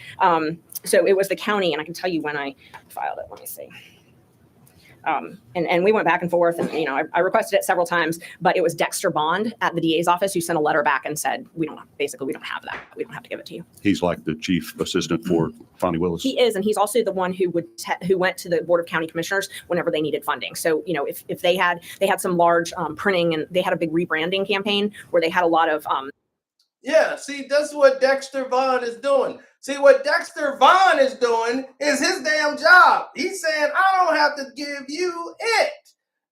So it was the county, and I can tell you when I filed it. Let me see. And we went back and forth, and I requested it several times, but it was Dexter Bond at the DA's office who sent a letter back and said, we don't have that. We don't have to give it to you. He's like the chief assistant for Fani Willis. He is, and he's also the one who went to the Board of County Commissioners whenever they needed funding. So if they had some large printing, and they had a big rebranding campaign where they had a lot of Yeah, see, that's what Dexter Vaughn is doing. See, what Dexter Vaughn is doing is his damn job. He's saying, I don't have to give you it.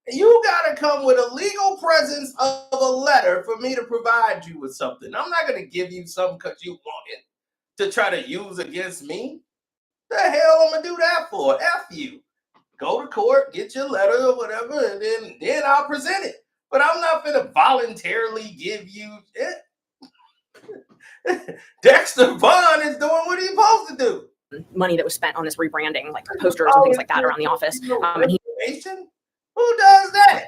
You got to come with a legal presence of a letter for me to provide you with something. I'm not going to give you something because you want it to try to use against me. The hell I'm going to do that for? F you. Go to court, get your letter or whatever, and then I'll present it. But I'm not going to voluntarily give you it. Dexter Vaughn is doing what he's supposed to do. Money that was spent on this rebranding, like posters and things like that around the office. And who does that?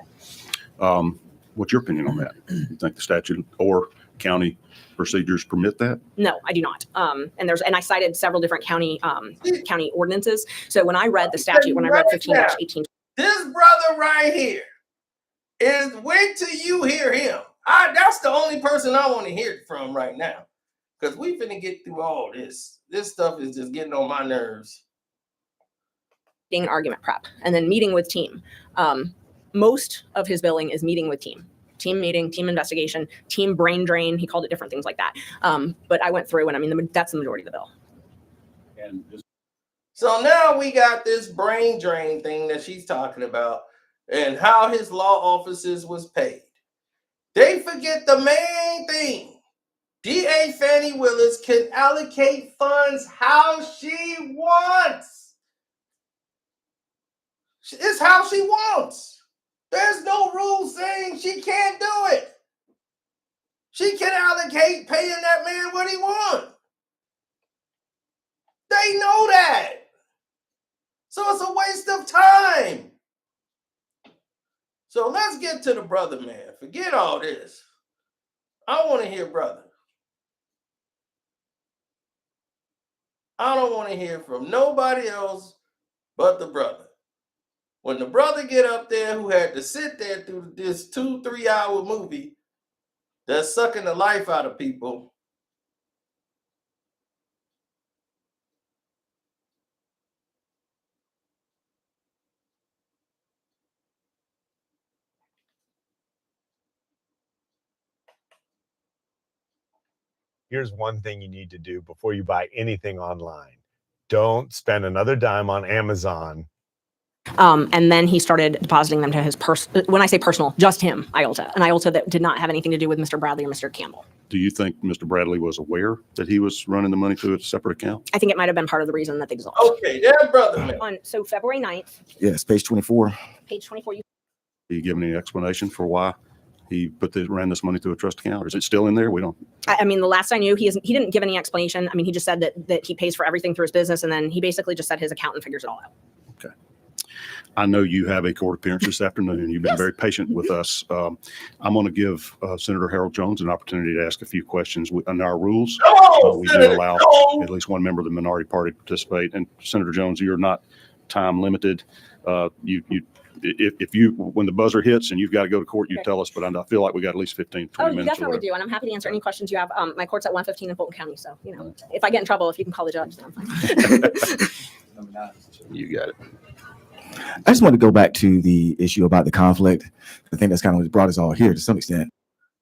What's your opinion on that? You think the statute or county procedures permit that? No, I do not. And I cited several different county ordinances. So when I read the statute, when I read 15-18, this brother right here is, wait till you hear him. That's the only person I want to hear it from right now, because we finna get through all this. This stuff is just getting on my nerves. being an argument prep, and then meeting with team. Most of his billing is meeting with team meeting, team investigation, team brain drain. He called it different things like that. But I went through, and I mean, that's the majority of the bill. And So now we got this brain drain thing that she's talking about, and how his law offices was paid. They forget the main thing. DA Fani Willis can allocate funds how she wants. It's how she wants. There's no rule saying she can't do it. She can allocate paying that man what he wants. They know that. So it's a waste of time. So let's get to the brother, man. Forget all this. I want to hear brother. I don't want to hear from nobody else but the brother. When the brother get up there who had to sit there through this 2-3 hour movie that's sucking the life out of people. Here's one thing you need to do before you buy anything online. Don't spend another dime on Amazon. And then he started depositing them to his when I say personal, just him, IOLTA, an IOLTA that did not have anything to do with Mr. Bradley or Mr. Campbell. do you think Mr. Bradley was aware that he was running the money through a separate account? I think it might have been part of the reason that they dissolved. Okay, there, brother, man. So February 9th, Yes, page 24. page 24, Did he give any explanation for why he ran this money through a trust account? Or is it still in there? We don't. I mean, the last I knew, he didn't give any explanation. I mean, he just said that he pays for everything through his business, and then he basically just said his accountant figures it all out. Okay. I know you have a court appearance this afternoon. You've been very patient with us. I'm going to give Senator Harold Jones an opportunity to ask a few questions. Under our rules, we do allow at least one member of the minority party to participate. And Senator Jones, you're not time limited. If you, when the buzzer hits and you've got to go to court, you tell us, but I feel like we got at least 15, 20 Oh, you minutes. definitely do. And I'm happy to answer any questions you have. My court's at 115 in Fulton County. So, you know, if I get in trouble, if you can call the judge, then I'm fine. You got it. I just want to go back to the issue about the conflict. I think that's kind of what brought us all here to some extent.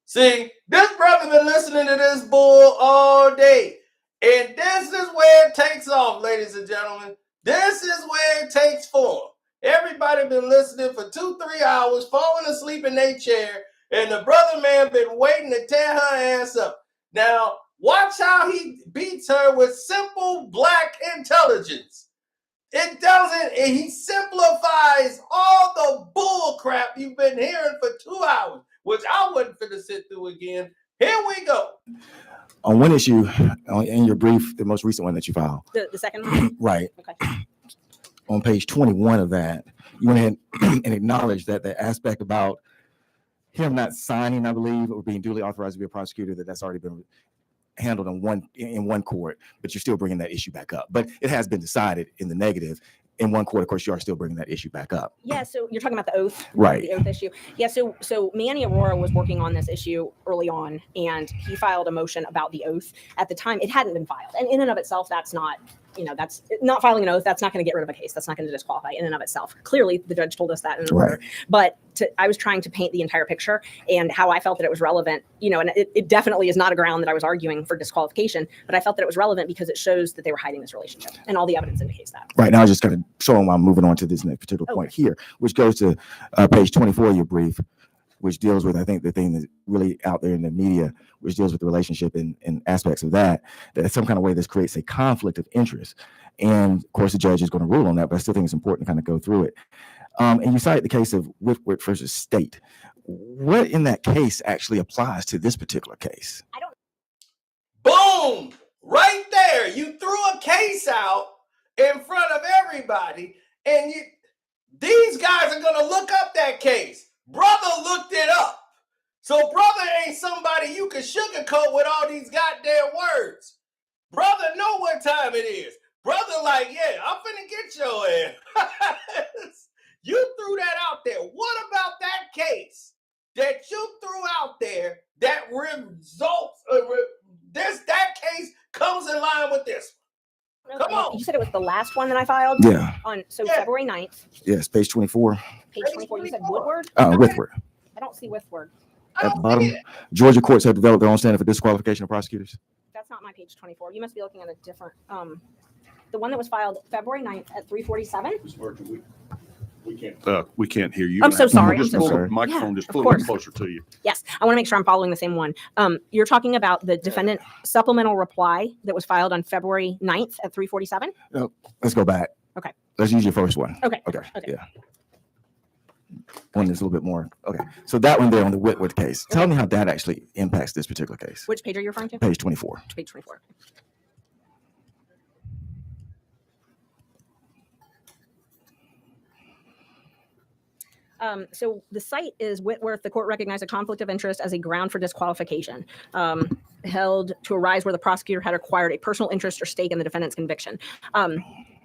See, this brother been listening to this bull all day. And this is where it takes off, ladies and gentlemen. This is where it takes form. Everybody been listening for 2-3 hours, falling asleep in their chair, and the brother man been waiting to tear her ass up. Now, watch how he beats her with simple black intelligence. It doesn't, and he simplifies all the bull crap you've been hearing for 2 hours, which I wasn't finna sit through again. Here we go. On one issue, in your brief, the most recent one that you filed. The second one? Right. Okay. On page 21 of that, you went ahead and acknowledged that the aspect about him not signing, I believe, or being duly authorized to be a prosecutor, that's already been handled in one court, but you're still bringing that issue back up. But it has been decided in the negative. In one court, of course, you are still bringing that issue back up. Yeah, so you're talking about the oath, Right? The oath issue. Yeah, so Manny Aurora was working on this issue early on, and he filed a motion about the oath. At the time, it hadn't been filed, and in and of itself, that's not, that's not filing an oath. That's not going to get rid of a case. That's not going to disqualify in and of itself. Clearly, the judge told us that in an order. But I was trying to paint the entire picture and how I felt that it was relevant. And it definitely is not a ground that I was arguing for disqualification, but I felt that it was relevant because it shows that they were hiding this relationship, and all the evidence indicates that. Right. Now, I was just kind of showing why I'm moving on to this next particular point here, which goes to page 24 of your brief, which deals with, I think, the thing that's really out there in the media, which deals with the relationship and aspects of that in some kind of way this creates a conflict of interest. And of course, the judge is going to rule on that, but I still think it's important to kind of go through it. And you cite the case of Whitworth versus State. What in that case actually applies to this particular case? Boom! Right there. You threw a case out in front of everybody, and these guys are going to look up that case. Brother looked it up. So brother ain't somebody you can sugarcoat with all these goddamn words. Brother know what time it is. Brother like, yeah, I'm finna get your ass. You threw that out there. What about that case that you threw out there that results, that case comes in line with this one? Come on. You said it was the last one that I filed? Yeah. February 9th. Yes, page 24. Page 24. You said Woodward? Whitworth. I don't see Whitworth. At the bottom, Georgia courts have developed their own standard for disqualification of prosecutors. That's not my page 24. You must be looking at a different, the one that was filed February 9th at 3:47. We can't hear you. I'm so sorry. Just I'm so pull the sorry. microphone Yeah, just of pull it course. closer to you. Yes, I want to make sure I'm following the same one. You're talking about the defendant supplemental reply that was filed on February 9th at 3:47? No, let's go back. Okay. Let's use your first one. Okay. Okay. Yeah. One that's a little bit more. Okay. So that one there on the Whitworth case. Tell me how that actually impacts this particular case. Which page are you referring to? Page 24. Page 24. So the site is Whitworth. The court recognized a conflict of interest as a ground for disqualification, held to arise where the prosecutor had acquired a personal interest or stake in the defendant's conviction.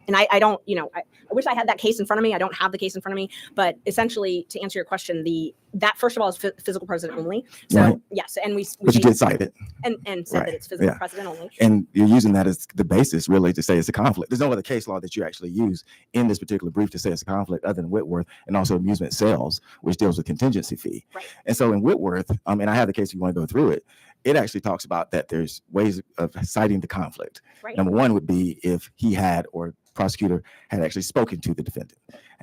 And I don't, I wish I had that case in front of me. I don't have the case in front of me, but essentially to answer your question, that first of all is physical precedent only. So Right. yes, and we But you did cite it. and said Right. that it's physical Yeah. precedent only. And you're using that as the basis really to say it's a conflict. There's no other case law that you actually use in this particular brief to say it's a conflict other than Whitworth and also amusement sales, which deals with contingency fee. Right. And so in Whitworth, and I have the case if you want to go through it, it actually talks about that there's ways of citing the conflict. Right. Number one would be if he had or prosecutor had actually spoken to the defendant.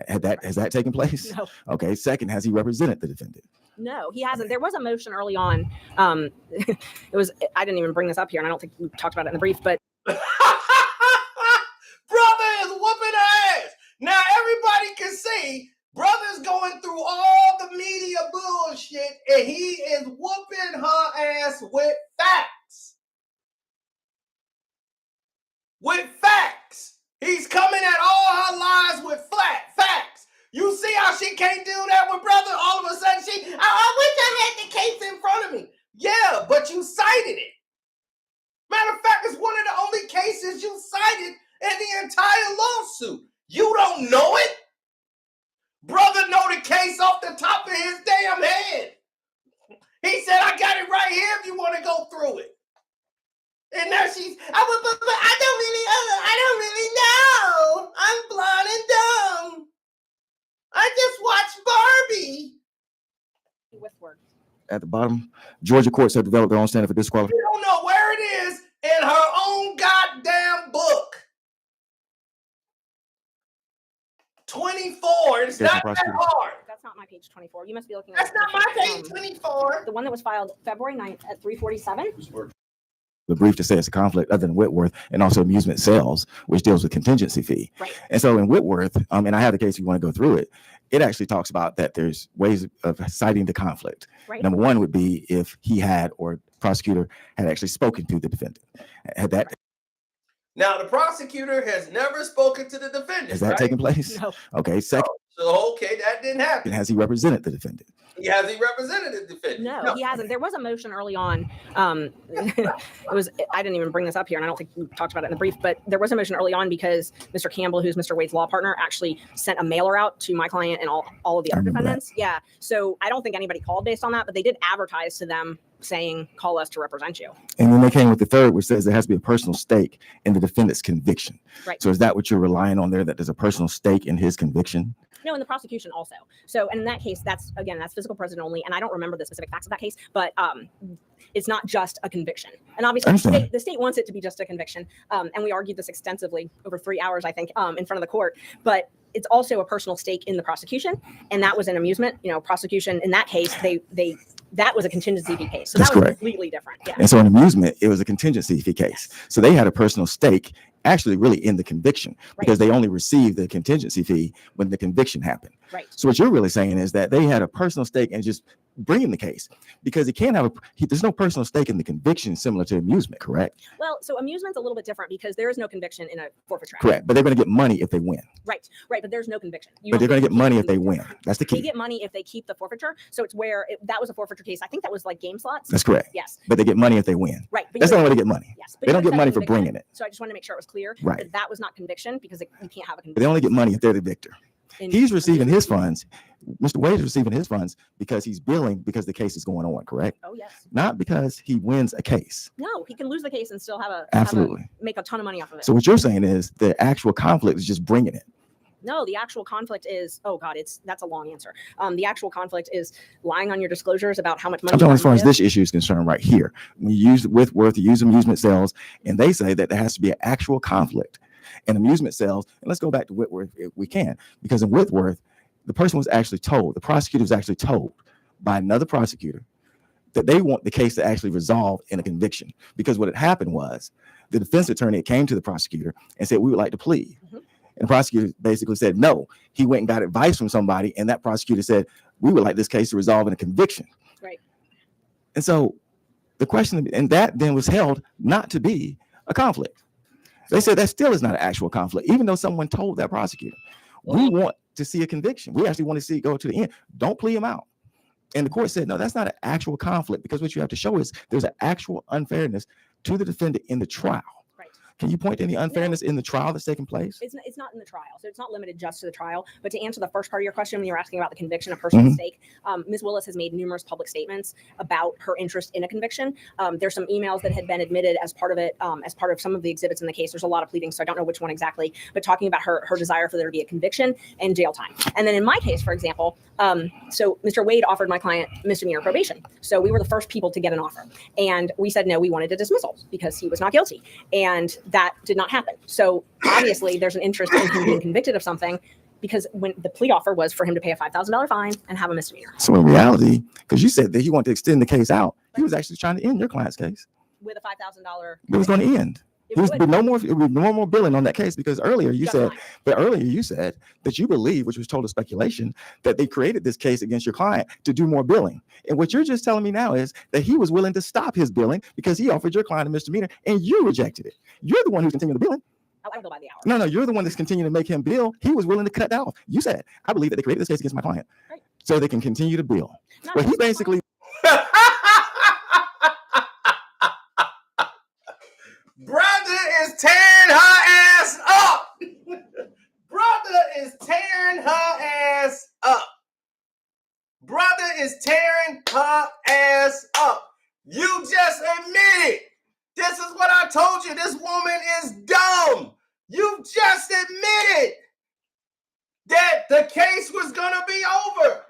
Has that taken place? No. Okay. Second, has he represented the defendant? No, he hasn't. There was a motion early on. It was, I didn't even bring this up here, and I don't think we talked about it in the brief, but Brother is whooping her ass. Now everybody can see brother's going through all the media bullshit and he is whooping her ass with facts. With facts. He's coming at all her lies with flat facts. You see how she can't do that with brother? All of a sudden I wish I had the case in front of me. Yeah, but you cited it. Matter of fact, it's one of the only cases you cited in the entire lawsuit. You don't know it? Brother know the case off the top of his damn head. He said, I got it right here if you want to go through it. And now I don't really know. I'm blind and dumb. I just watched Barbie. Whitworth. At the bottom, Georgia courts have developed their own standard for disqualification. You don't know where it is in her own goddamn book. 24. It's not that hard. That's not my page 24. You must be looking at That's not my page 24. the one that was filed February 9th at 3:47. The brief to say it's a conflict other than Whitworth and also amusement sales, which deals with contingency fee. Right. And so in Whitworth, and I have the case if you want to go through it, it actually talks about that there's ways of citing the conflict. Right. Number one would be if he had or prosecutor had actually spoken to the defendant. Now, the prosecutor has never spoken to the defendant. Has that taken place? No. Okay. Second, So, okay, that didn't happen. has he represented the defendant? Has he represented the defendant? No, he hasn't. There was a motion early on. It was, I didn't even bring this up here, and I don't think we talked about it in the brief, but there was a motion early on because Mr. Campbell, who's Mr. Wade's law partner, actually sent a mailer out to my client and all of the other defendants. Yeah. So I don't think anybody called based on that, but they did advertise to them saying, call us to represent you. And then they came with the third, which says there has to be a personal stake in the defendant's conviction. Right. So is that what you're relying on there, that there's a personal stake in his conviction? No, in the prosecution also. So, and in that case, that's physical precedent only. And I don't remember the specific facts of that case, but it's not just a conviction. And obviously the state wants it to be just a conviction. And we argued this extensively over 3 hours, I think, in front of the court, but it's also a personal stake in the prosecution. And that was an amusement, prosecution. In that case, that was a contingency fee case. So That's that was correct. completely different. Yeah. And so in amusement, it was a contingency fee case. So they had a personal stake actually really in the conviction because they only received the contingency fee when the conviction happened. Right. So what you're really saying is that they had a personal stake in just bringing the case, because he can't have there's no personal stake in the conviction similar to amusement, correct? Well, so amusement's a little bit different because there is no conviction in a forfeiture action. Correct. But they're going to get money if they win. Right, but there's no conviction. But they're going to get money if they win. That's the They key. get money if they keep the forfeiture. So it's where that was a forfeiture case. I think that was like game slots. That's correct. Yes. But they get money if they win. Right. But That's the only way to get money. Yes. They don't you get said money for conviction, bringing it. So I just want to make sure it was clear Right. that was not conviction because you can't have a conviction. But they only get money if they're the victor. in He's receiving his amusement. funds. Mr. Wade is receiving his funds because he's billing because the case is going on, correct? Oh, yes. Not because he wins a case. No, he can lose the case and still Absolutely. make a ton of money off of it. So what you're saying is the actual conflict is just bringing it. No, the actual conflict is, oh God, that's a long answer. The actual conflict is lying on your disclosures about how much money. I'm talking you as far as give. this issue is concerned right here. When you use Whitworth, you use amusement sales, and they say that there has to be an actual conflict. And amusement sales, and let's go back to Whitworth if we can, because in Whitworth, the person was actually told, the prosecutor was actually told by another prosecutor that they want the case to actually resolve in a conviction. Because what had happened was the defense attorney came to the prosecutor and said, we would like to plead. Mm-hmm. And the prosecutor basically said, no. He went and got advice from somebody, and that prosecutor said, we would like this case to resolve in a conviction. Right. And so the question, and that then was held not to be a conflict. They said that still is not an actual conflict, even though someone told that prosecutor. We want to see a conviction. We actually want to see it go to the end. Don't plea him out. And the court said, no, that's not an actual conflict, because what you have to show is there's an actual unfairness to the defendant in the trial. Right. Can you point to any unfairness in the trial that's taking place? It's not in the trial, so it's not limited just to the trial. But to answer the first part of your question, when you were asking about the conviction of personal mistake, Ms. Willis has made numerous public statements about her interest in a conviction. There's some emails that had been admitted as part of it, as part of some of the exhibits in the case. There's a lot of pleadings, so I don't know which one exactly, but talking about her desire for there to be a conviction and jail time. And then in my case, for example, so Mr. Wade offered my client misdemeanor probation. So we were the first people to get an offer, and we said no, we wanted a dismissal because he was not guilty, and that did not happen. So obviously there's an interest in him being convicted of something, because when the plea offer was for him to pay a $5,000 fine and have a misdemeanor. So in reality, because you said that he wanted to extend the case out, he was actually trying to end your client's case. With a $5,000. It was going to end. It There was would. no more billing on that case, because earlier you Just said, mine. but earlier you said that you believe, which was total speculation, that they created this case against your client to do more billing. And what you're just telling me now is that he was willing to stop his billing because he offered your client a misdemeanor and you rejected it. You're the one who's continuing the billing. I don't go by the hour. No, you're the one that's continuing to make him bill. He was willing to cut that off. You said, I believe that they created this case against my client Right. so they can continue to bill. Not But he just my basically, Brother is tearing her ass up. Brother is tearing her ass up. Brother is tearing her ass up. You just admitted. This is what I told you. This woman is dumb. You just admitted that the case was going to be over.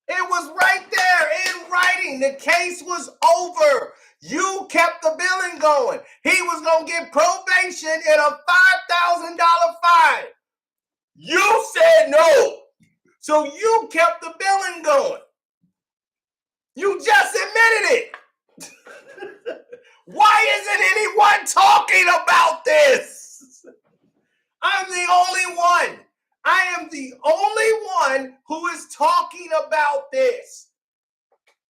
It was right there in writing. The case was over. You kept the billing going. He was going to get probation and a $5,000 fine. You said no. So you kept the billing going. You just admitted it. Why isn't anyone talking about this? I'm the only one. I am the only one who is talking about this.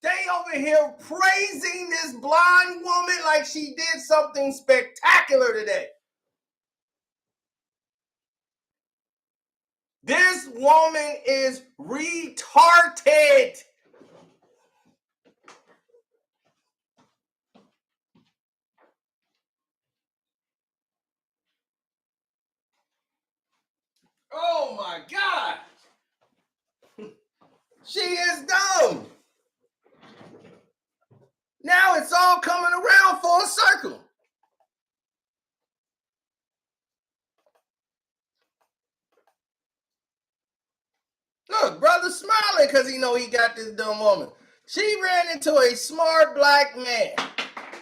They over here praising this blonde woman like she did something spectacular today. This woman is retarded. Oh my God. She is dumb. Now it's all coming around full circle. Look, brother's smiling because he know he got this dumb woman. She ran into a smart black man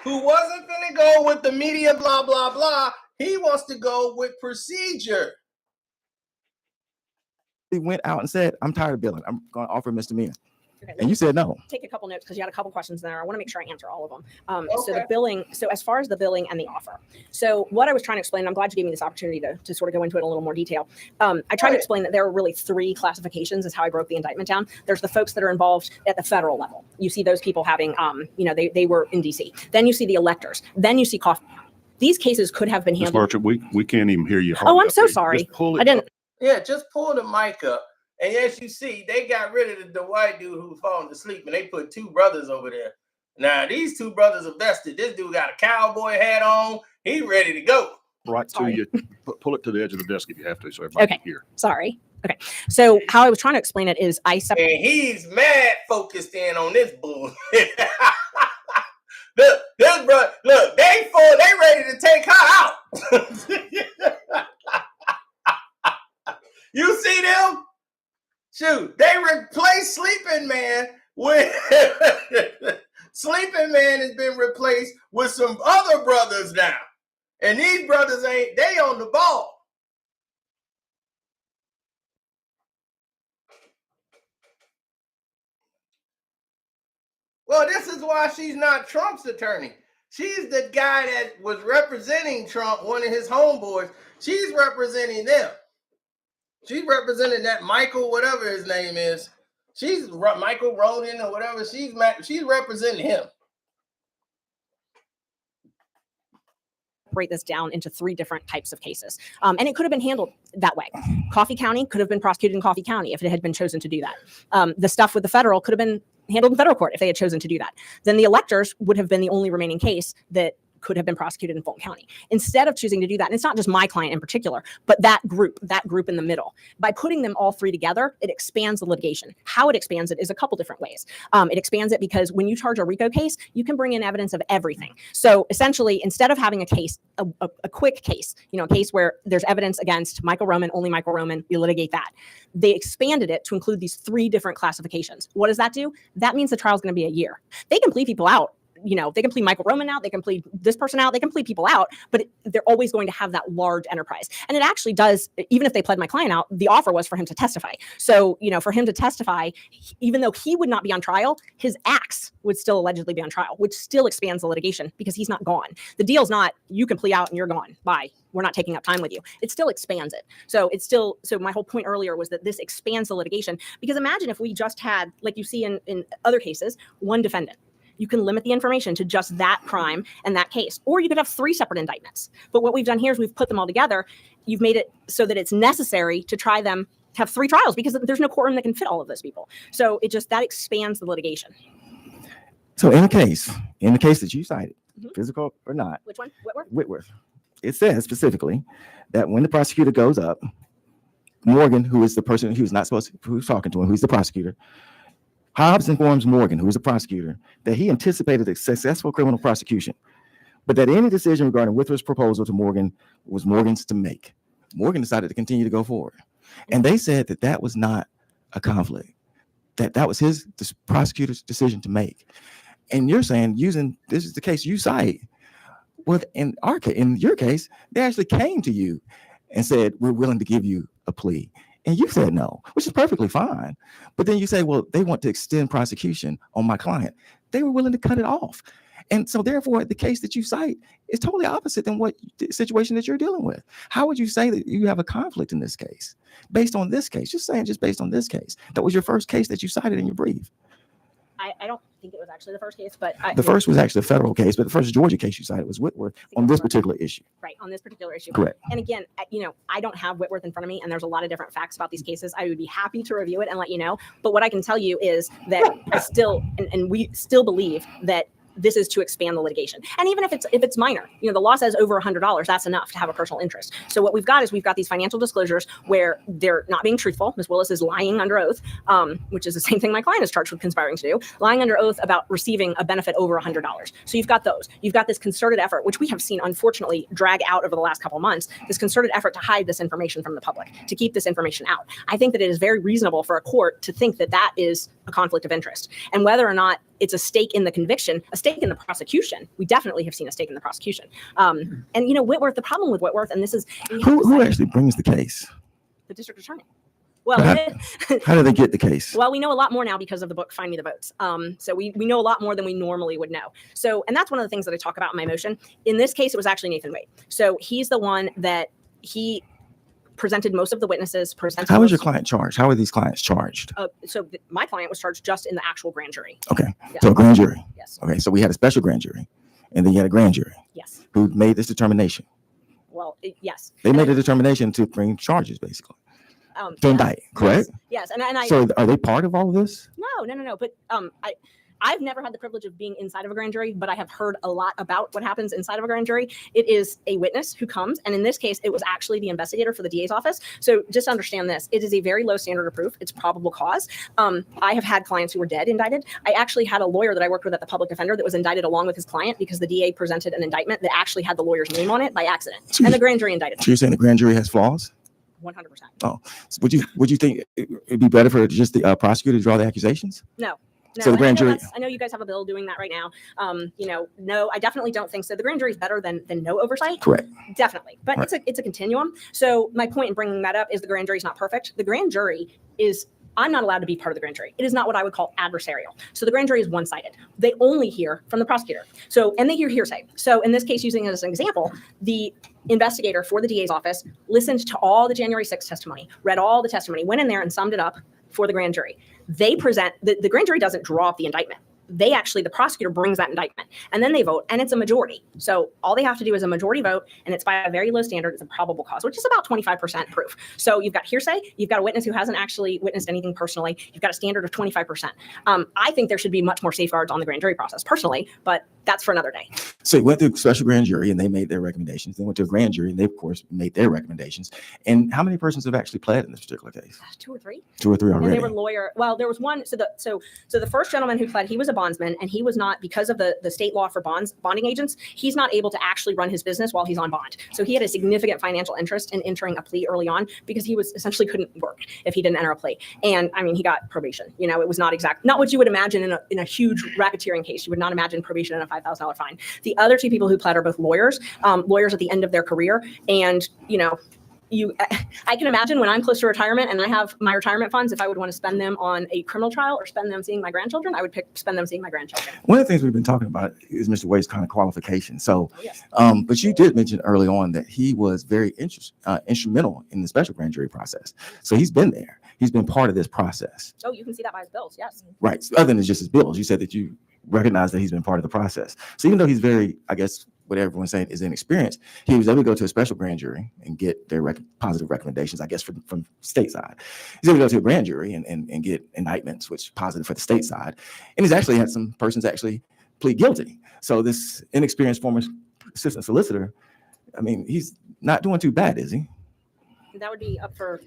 who wasn't finna go with the media blah, blah, blah. He wants to go with procedure. he went out and said, I'm tired of billing. I'm going to offer a misdemeanor. Okay, And you said no. take a couple notes because you had a couple questions there. I want to make sure I answer all of them. So Okay. the billing, so as far as the billing and the offer. So what I was trying to explain, I'm glad you gave me this opportunity to sort of go into it in a little more detail. I tried to Right. explain that there are really three classifications is how I broke the indictment down. There's the folks that are involved at the federal level. You see those people having, they were in DC. Then you see the electors. Then you see coffee. These cases could have been Ms. handled. Barcher, we can't even hear you. Oh, hardly I'm up so here. sorry. Just pull it I didn't. up. Yeah, just pull the mic up. And as you see, they got rid of the white dude who was falling asleep, and they put two brothers over there. Now, these two brothers are vested. This dude got a cowboy hat on. He ready to go. Right to Sorry. you. Pull it to the edge of the desk if you have to, so everybody can hear. Sorry. Okay. So how I was trying to explain it is I separated. And he's mad focused in on this bull. Look, this bro, look, they ready to take her out. You see them? Shoot, they replaced Sleeping Man with Sleeping Man has been replaced with some other brothers now. And these brothers they on the ball. Well, this is why she's not Trump's attorney. She's the guy that was representing Trump, one of his homeboys. She's representing them. She's representing that Michael, whatever his name is. She's Michael Roden or whatever. She's representing him. Break this down into three different types of cases. And it could have been handled that way. Coffee County could have been prosecuted in Coffee County if it had been chosen to do that. The stuff with the federal could have been handled in federal court if they had chosen to do that. Then the electors would have been the only remaining case that could have been prosecuted in Fulton County. Instead of choosing to do that, and it's not just my client in particular, but that group in the middle, by putting them all three together, it expands the litigation. How it expands it is a couple different ways. It expands it because when you charge a RICO case, you can bring in evidence of everything. So essentially, instead of having a case, a quick case, a case where there's evidence against Michael Roman, only Michael Roman, we litigate that. They expanded it to include these three different classifications. What does that do? That means the trial is going to be a year. They can plead people out. They can plead Michael Roman out, they can plead this person out, they can plead people out, but they're always going to have that large enterprise. And it actually does, even if they pled my client out, the offer was for him to testify. So, for him to testify, even though he would not be on trial, his acts would still allegedly be on trial, which still expands the litigation because he's not gone. The deal's not, you can plea out and you're gone. Bye. We're not taking up time with you. It still expands it. So my whole point earlier was that this expands the litigation because imagine if we just had, like you see in other cases, one defendant. You can limit the information to just that crime and that case. Or you could have three separate indictments. But what we've done here is we've put them all together. You've made it so that it's necessary to try them, have three trials because there's no courtroom that can fit all of those people. So that expands the litigation. So in the case that you cited, physical or not. Which one? Whitworth? Whitworth. It says specifically that when the prosecutor goes up, Morgan, who is the person who's not supposed to, who's talking to him, who's the prosecutor, Hobbs informs Morgan, who is a prosecutor, that he anticipated a successful criminal prosecution, but that any decision regarding Whitworth's proposal to Morgan was Morgan's to make. Morgan decided to continue to go forward. And they said that was not a conflict, that was the prosecutor's decision to make. And you're saying, this is the case you cite. Well, in your case, they actually came to you and said, we're willing to give you a plea. And you said no, which is perfectly fine. But then you say, well, they want to extend prosecution on my client. They were willing to cut it off. And so therefore, the case that you cite is totally opposite than what the situation that you're dealing with. How would you say that you have a conflict in this case based on this case? Just based on this case. That was your first case that you cited in your brief. I don't think it was actually the first case, but the first was actually a federal case, but the first Georgia case you cited was Whitworth on this particular issue. Right, on this particular issue. Correct. And again, I don't have Whitworth in front of me, and there's a lot of different facts about these cases. I would be happy to review it and let you know. But what I can tell you is that I still, and we still believe that this is to expand the litigation. And even if it's minor, the law says over $100, that's enough to have a personal interest. So what we've got these financial disclosures where they're not being truthful. Ms. Willis is lying under oath, which is the same thing my client is charged with conspiring to do, lying under oath about receiving a benefit over $100. So you've got those. You've got this concerted effort, which we have seen, unfortunately, drag out over the last couple of months, this concerted effort to hide this information from the public, to keep this information out. I think that it is very reasonable for a court to think that that is a conflict of interest. And whether or not it's a stake in the conviction, a stake in the prosecution. We definitely have seen a stake in the prosecution. And Whitworth, the problem with Whitworth, and this is who actually brings the case? The district attorney. Well, How do they get the case? well, we know a lot more now because of the book Find Me the Votes. So we know a lot more than we normally would know. So, and that's one of the things that I talk about in my motion. In this case, it was actually Nathan Wade. So he's the one that he presented most of the witnesses. How was your client charged? How are these clients charged? My client was charged just in the actual grand jury. Okay, Yeah. so a grand jury. Yes. Okay, so we had a special grand jury, and then you had a grand jury Yes. who made this determination. Well, yes. They made a determination to bring charges, basically, to indict, correct? Yes. And I. So are they part of all of this? No. But I've never had the privilege of being inside of a grand jury, but I have heard a lot about what happens inside of a grand jury. It is a witness who comes, and in this case, it was actually the investigator for the DA's office. So just understand this: it is a very low standard of proof. It's probable cause. I have had clients who were dead indicted. I actually had a lawyer that I worked with at the public defender that was indicted along with his client because the DA presented an indictment that actually had the lawyer's name on it by accident, and the grand jury indicted. So you're saying the grand jury has flaws? 100%. Oh, so would you think it'd be better for just the prosecutor to draw the accusations? No. So the grand jury. I know you guys have a bill doing that right now. No, I definitely don't think so. The grand jury is better than no oversight. Correct. Definitely, but Right. it's a continuum. So my point in bringing that up is the grand jury is not perfect. The grand jury is. I'm not allowed to be part of the grand jury. It is not what I would call adversarial. So the grand jury is one-sided. They only hear from the prosecutor. And they hear hearsay. So in this case, using it as an example, the investigator for the DA's office listened to all the January 6th testimony, read all the testimony, went in there and summed it up for the grand jury. They present, the grand jury doesn't draw up the indictment. The prosecutor brings that indictment and then they vote and it's a majority. So all they have to do is a majority vote and it's by a very low standard. It's a probable cause, which is about 25% proof. So you've got hearsay, you've got a witness who hasn't actually witnessed anything personally. You've got a standard of 25%. I think there should be much more safeguards on the grand jury process personally, but that's for another day. So you went through a special grand jury and they made their recommendations. They went to a grand jury and they, of course, made their recommendations. And how many persons have actually pled in this particular case? 2 or 3. 2 or 3 already. And they were lawyer. Well, there was one. So the first gentleman who pled, he was a bondsman, and he was not, because of the state law for bonding agents, he's not able to actually run his business while he's on bond. So he had a significant financial interest in entering a plea early on because he was essentially couldn't work if he didn't enter a plea. And I mean, he got probation. It was not what you would imagine in a huge racketeering case. You would not imagine probation and a $5,000 fine. The other 2 people who pled are both lawyers at the end of their career, and I can imagine when I'm close to retirement and I have my retirement funds, if I would want to spend them on a criminal trial or spend them seeing my grandchildren, I would spend them seeing my grandchildren. One of the things we've been talking about is Mr. Wade's kind of qualification. So, Yes. but you did mention early on that he was very instrumental in the special grand jury process. So he's been there. He's been part of this process. Oh, you can see that by his bills. Yes. Right. So other than just his bills, you said that you recognize that he's been part of the process. So even though he's very, I guess, what everyone's saying is inexperienced, he was able to go to a special grand jury and get their positive recommendations, I guess, from state side. He's able to go to a grand jury and get indictments, which is positive for the state side. And he's actually had some persons actually plead guilty. So this inexperienced former assistant solicitor, I mean, he's not doing too bad, is he? That would be up for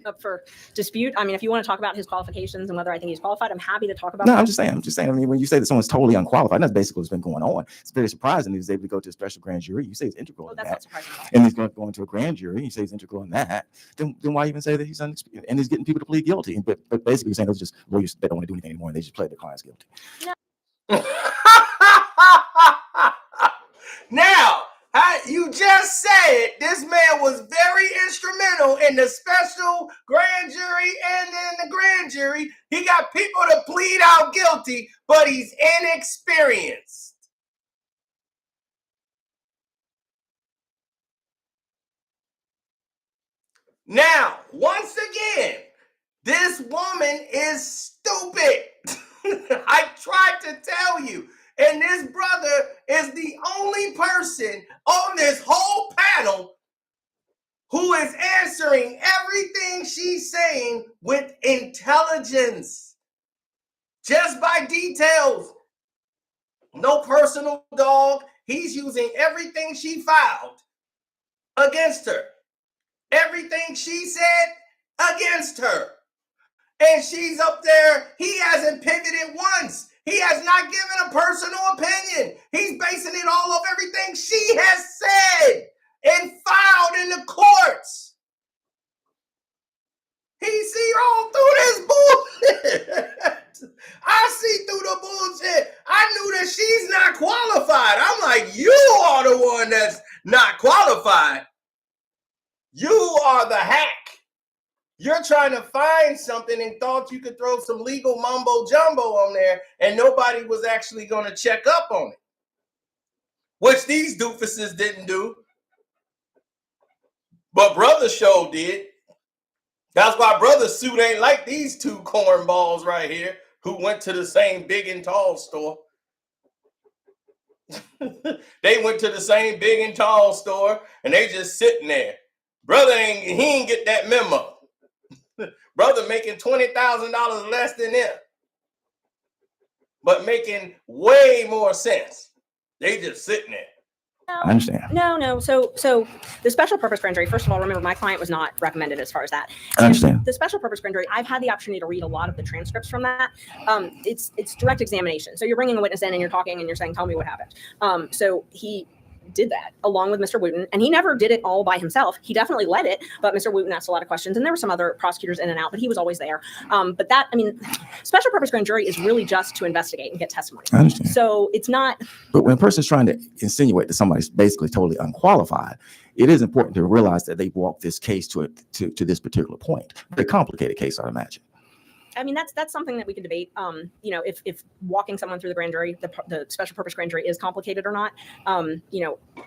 dispute. I mean, if you want to talk about his qualifications and whether I think he's qualified, I'm happy to talk about No, that. I'm just saying. I mean, when you say that someone's totally unqualified, that's basically what's been going on. It's very surprising he was able to go to a special grand jury. You say he's integral in That's that. not surprising at all. And he's going to a grand jury. You say he's integral in that. Then why even say that he's unexperienced? And he's getting people to plead guilty. But basically, you're saying those are just lawyers that don't want to do anything anymore. And they just play their clients guilty. Now, you just said this man was very instrumental in the special grand jury and in the grand jury. He got people to plead out guilty, but he's inexperienced. Now, once again, this woman is stupid. I tried to tell you. And this brother is the only person on this whole panel who is answering everything she's saying with intelligence. Just by details. No personal dog. He's using everything she filed against her. Everything she said against her. And she's up there. He hasn't pivoted once. He has not given a personal opinion. He's basing it all off everything she has said and filed in the courts. He see all through this bullshit. I see through the bullshit. I knew that she's not qualified. I'm like, you are the one that's not qualified. You are the hack. You're trying to find something and thought you could throw some legal mumbo jumbo on there and nobody was actually going to check up on it, which these doofuses didn't do. But Brother Show did. That's why Brother's suit ain't like these two cornballs right here who went to the same big and tall store. They went to the same big and tall store and they just sitting there. Brother he ain't get that memo. Brother making $20,000 less than them, but making way more sense. They just sitting there. I understand. No. So the special purpose grand jury, first of all, remember my client was not recommended as far as that. I understand. The special purpose grand jury, I've had the opportunity to read a lot of the transcripts from that. It's direct examination. So you're bringing a witness in and you're talking and you're saying, tell me what happened. So he did that along with Mr. Wooten, and he never did it all by himself. He definitely led it, but Mr. Wooten asked a lot of questions, and there were some other prosecutors in and out, but he was always there. But that, I mean, special purpose grand jury is really just to investigate and get testimony. I understand. So it's not. But when a person's trying to insinuate that somebody's basically totally unqualified, it is important to realize that they've walked this case to this particular point. Very complicated case, I imagine. I mean, that's something that we could debate. If walking someone through the grand jury, the special purpose grand jury is complicated or not,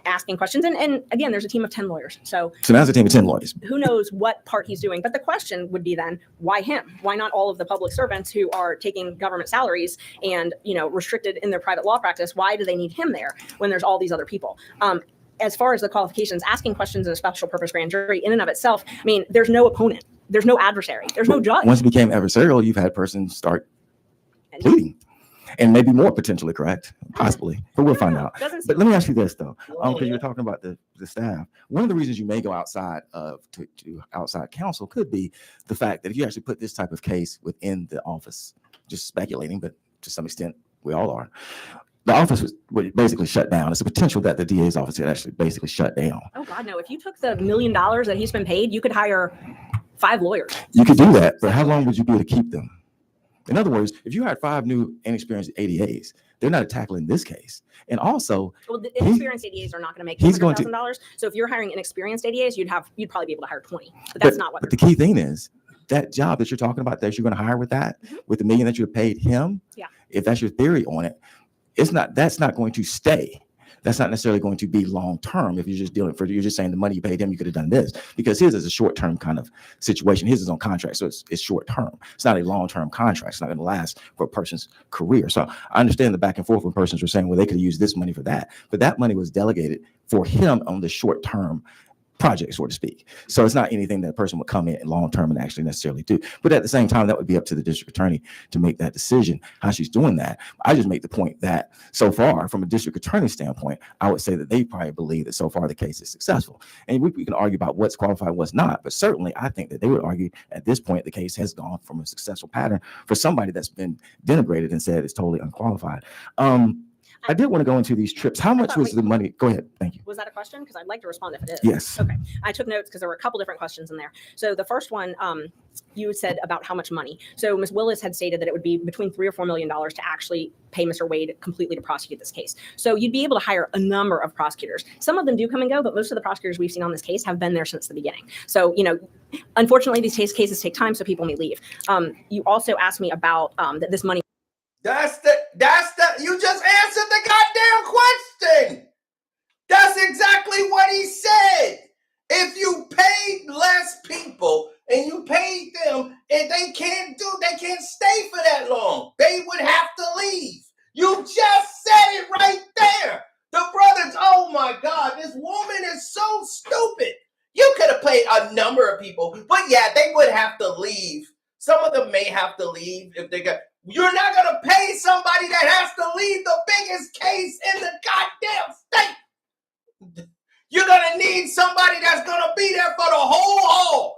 asking questions. And again, there's a team of 10 lawyers. So now it's a team of 10 lawyers. Who knows what part he's doing? But the question would be then, why him? Why not all of the public servants who are taking government salaries and, restricted in their private law practice? Why do they need him there when there's all these other people? As far as the qualifications, asking questions in a special purpose grand jury in and of itself, I mean, there's no opponent. There's no adversary. There's no judge. Once it became adversarial, you've had persons start pleading, and maybe more potentially, correct? Possibly, but we'll find out. But let me ask you this though, because you're talking about the staff. One of the reasons you may go outside to outside counsel could be the fact that if you actually put this type of case within the office, just speculating, but to some extent we all are. The office would basically shut down. It's a potential that the DA's office could actually basically shut down. Oh God, no! If you took the $1 million that he's been paid, you could hire 5 lawyers. You could do that, but how long would you be able to keep them? In other words, if you hired 5 new inexperienced ADAs, they're not tackling this case. And also, well, the inexperienced ADAs are not going to make $200,000. So if you're hiring inexperienced ADAs, you'd probably be able to hire 20. But that's not what. But the key thing is that job that you're talking about that you're going to hire with that, with the $1 million that you paid him. Yeah. If that's your theory on it, that's not going to stay. That's not necessarily going to be long term. If you're just saying the money you paid him, you could have done this, because his is a short term kind of situation. His is on contract, so it's short term. It's not a long term contract. It's not going to last for a person's career. So I understand the back and forth when persons were saying, well, they could have used this money for that, but that money was delegated for him on the short term project, so to speak. So it's not anything that a person would come in long term and actually necessarily do. But at the same time, that would be up to the district attorney to make that decision, how she's doing that. I just make the point that so far, from a district attorney standpoint, I would say that they probably believe that so far the case is successful. And we can argue about what's qualified, what's not, but certainly I think that they would argue at this point the case has gone from a successful pattern for somebody that's been denigrated and said it's totally unqualified. I did want to go into these trips. How much was the money? Go ahead. Thank you. Was that a question? Because I'd like to respond if it is. Yes. Okay. I took notes because there were a couple different questions in there. So the first one, you said about how much money. So Ms. Willis had stated that it would be between $3 or $4 million to actually pay Mr. Wade completely to prosecute this case. So you'd be able to hire a number of prosecutors. Some of them do come and go, but most of the prosecutors we've seen on this case have been there since the beginning. So, unfortunately, these cases take time, so people may leave. You also asked me about that this money. You just answered the goddamn question. That's exactly what he said. If you paid less people and you paid them and they can't stay for that long, they would have to leave. You just said it right there. The brothers, oh my God, this woman is so stupid. You could have paid a number of people, but yeah, they would have to leave. Some of them may have to leave if they got. You're not going to pay somebody that has to leave the biggest case in the goddamn state. You're going to need somebody that's going to be there for the whole haul.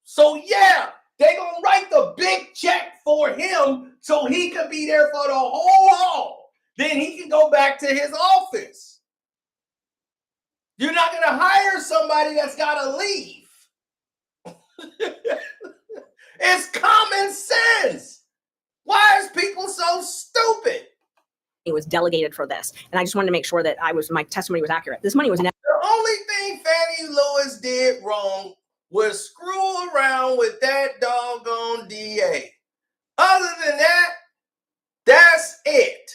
So yeah, they're going to write the big check for him so he can be there for the whole haul. Then he can go back to his office. You're not going to hire somebody that's got to leave. It's common sense. Why is people so stupid? It was delegated for this. And I just wanted to make sure that my testimony was accurate. This money was never. The only thing Fani Willis did wrong was screw around with that doggone DA. Other than that, that's it.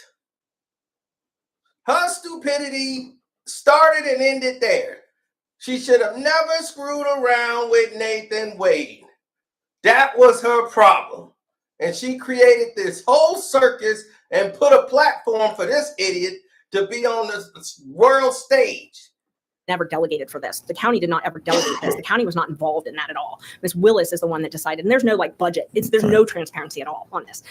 Her stupidity started and ended there. She should have never screwed around with Nathan Wade. That was her problem. And she created this whole circus and put a platform for this idiot to be on this world stage. Never delegated for this. The county did not ever delegate this. The county was not involved in that at all. Ms. Willis is the one that decided, and there's no like budget. There's no transparency at all on this.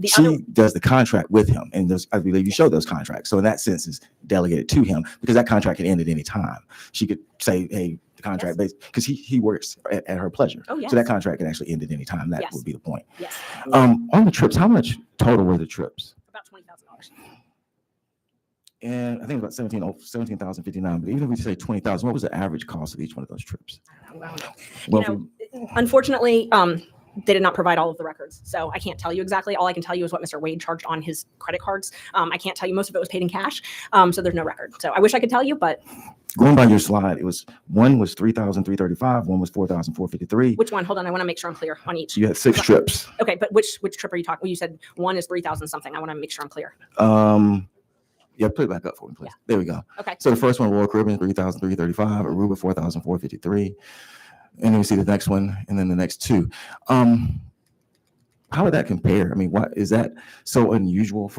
She does the contract with him, and I believe you show those contracts. So in that sense, is delegated to him because that contract can end at any time. She could say, "Hey, the contract," because he works at her pleasure. Oh, yes. So that contract can actually end at any time. That Yes. would be the point. Yes. On the trips, how much total were the trips? About $20,000. And I think about 17,059. But even if we say 20,000, what was the average cost of each one of those trips? Well, unfortunately, they did not provide all of the records, so I can't tell you exactly. All I can tell you is what Mr. Wade charged on his credit cards. I can't tell you. Most of it was paid in cash, so there's no record. So I wish I could tell you, but going by your slide, one was 3,335, one was 4,453. which one? Hold on, I want to make sure I'm clear on each. You had 6 trips. Okay, but which trip are you talking? Well, you said one is 3,000 something. I want to make sure I'm clear. Yeah, put it back up for me, please. Yeah. There we go. Okay. So the first one, Royal Caribbean, 3,335, Aruba, 4,453. And then you see the next one, and then the next two. How would that compare? I mean, what is that so unusual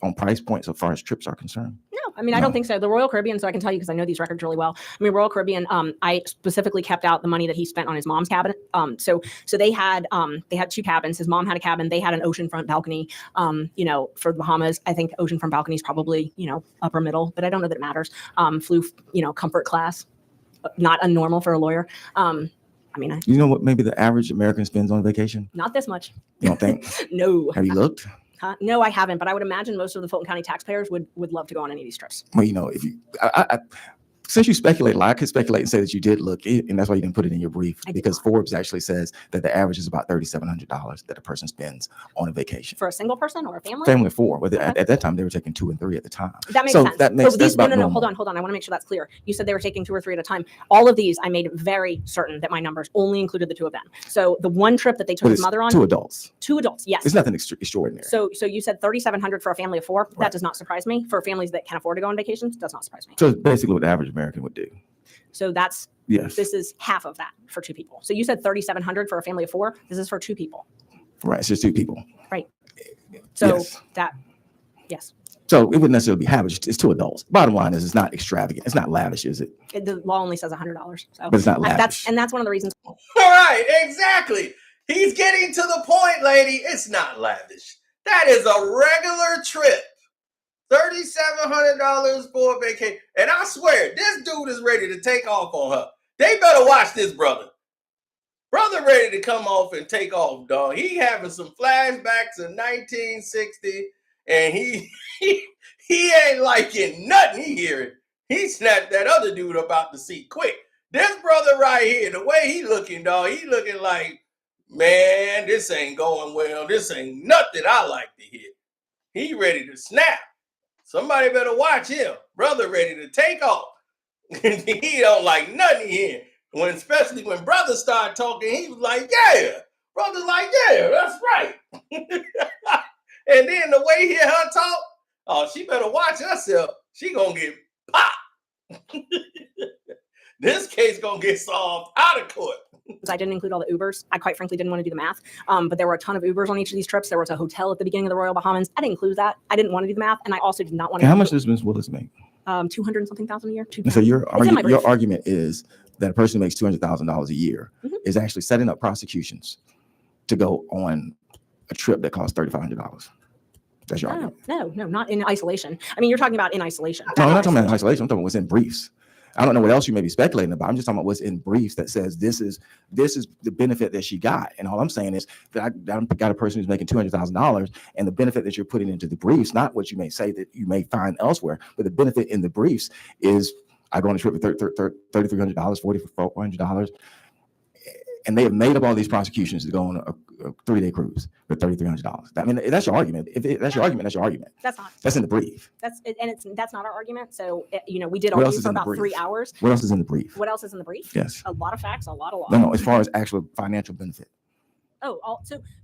on price points as far as trips are concerned? No, I mean, I don't think so. The Royal Caribbean, so I can tell you because I know these records really well. I mean, Royal Caribbean, I specifically kept out the money that he spent on his mom's cabin. So they had 2 cabins. His mom had a cabin. They had an oceanfront balcony. For the Bahamas, I think oceanfront balcony is probably, upper middle, but I don't know that it matters. Flew, comfort class, not unnormal for a lawyer. You know what maybe the average American spends on vacation? Not this much. You don't think? No. Have you looked? No, I haven't, but I would imagine most of the Fulton County taxpayers would love to go on any of these trips. Well, if you, since you speculate a lot, I could speculate and say that you did look, and that's why you didn't put it in your brief, because Forbes actually says that the average is about $3,700 that a person spends on a vacation. For a single person or a family? Family of 4. Well, at that time, they were taking 2 and 3 at the time. That makes sense. That's about normal. Hold on. I want to make sure that's clear. You said they were taking 2 or 3 at a time. All of these, I made very certain that my numbers only included the 2 of them. So the one trip that they took his mother on. 2 adults. 2 adults, yes. It's nothing extraordinary. So you said $3,700 for a family of 4. That Right. does not surprise me. For families that can afford to go on vacations, does not surprise me. So it's basically what the average American would do. So Yes. this is half of that for 2 people. So you said $3,700 for a family of 4. This is for 2 people. Right. It's just 2 people. Right. So Yes. yes. So it wouldn't necessarily be average. It's 2 adults. Bottom line is it's not extravagant. It's not lavish, is it? The law only says $100. So But it's not lavish. that's one of the reasons. All right, exactly. He's getting to the point, lady. It's not lavish. That is a regular trip. $3,700 for a vacation. And I swear, this dude is ready to take off on her. They better watch this, brother. Brother ready to come off and take off, dog. He having some flashbacks of 1960, and he ain't liking nothing he hearing. He snapped that other dude up out the seat quick. This brother right here, the way he looking, dog, he looking like, man, this ain't going well. This ain't nothing I like to hear. He ready to snap. Somebody better watch him. Brother ready to take off. He don't like nothing here. Especially when brother started talking, he was like, yeah. Brother like, yeah, that's right. And then the way he hear her talk, oh, she better watch herself. She gonna get popped. This case gonna get solved out of court. I didn't include all the Ubers. I quite frankly didn't want to do the math. But there were a ton of Ubers on each of these trips. There was a hotel at the beginning of the Royal Bahamas. I didn't include that. I didn't want to do the math. And I also did not want to. And how much does Ms. Willis make? 200 and something thousand a year. And so your brief. argument is that a person who makes $200,000 a year is actually setting up prosecutions to go on a trip that costs $3,500. That's your argument. No, not in isolation. I mean, you're talking about in isolation. No, I'm not talking about isolation. I'm talking about what's in briefs. I don't know what else you may be speculating about. I'm just talking about what's in briefs that says this is the benefit that she got. And all I'm saying is that I got a person who's making $200,000, and the benefit that you're putting into the briefs, not what you may say that you may find elsewhere, but the benefit in the briefs is I go on a trip for $3,300, $4,400, And they have made up all these prosecutions to go on a 3-day cruise for $3,300. I mean, that's your argument. If that's your argument, that's your argument. That's not. That's in the brief. That's not our argument. So we did What argue else is for in the about brief? 3 hours. What else is in the brief? What else is in the brief? Yes. A lot of facts, a lot of law. No, as far as actual financial benefit. So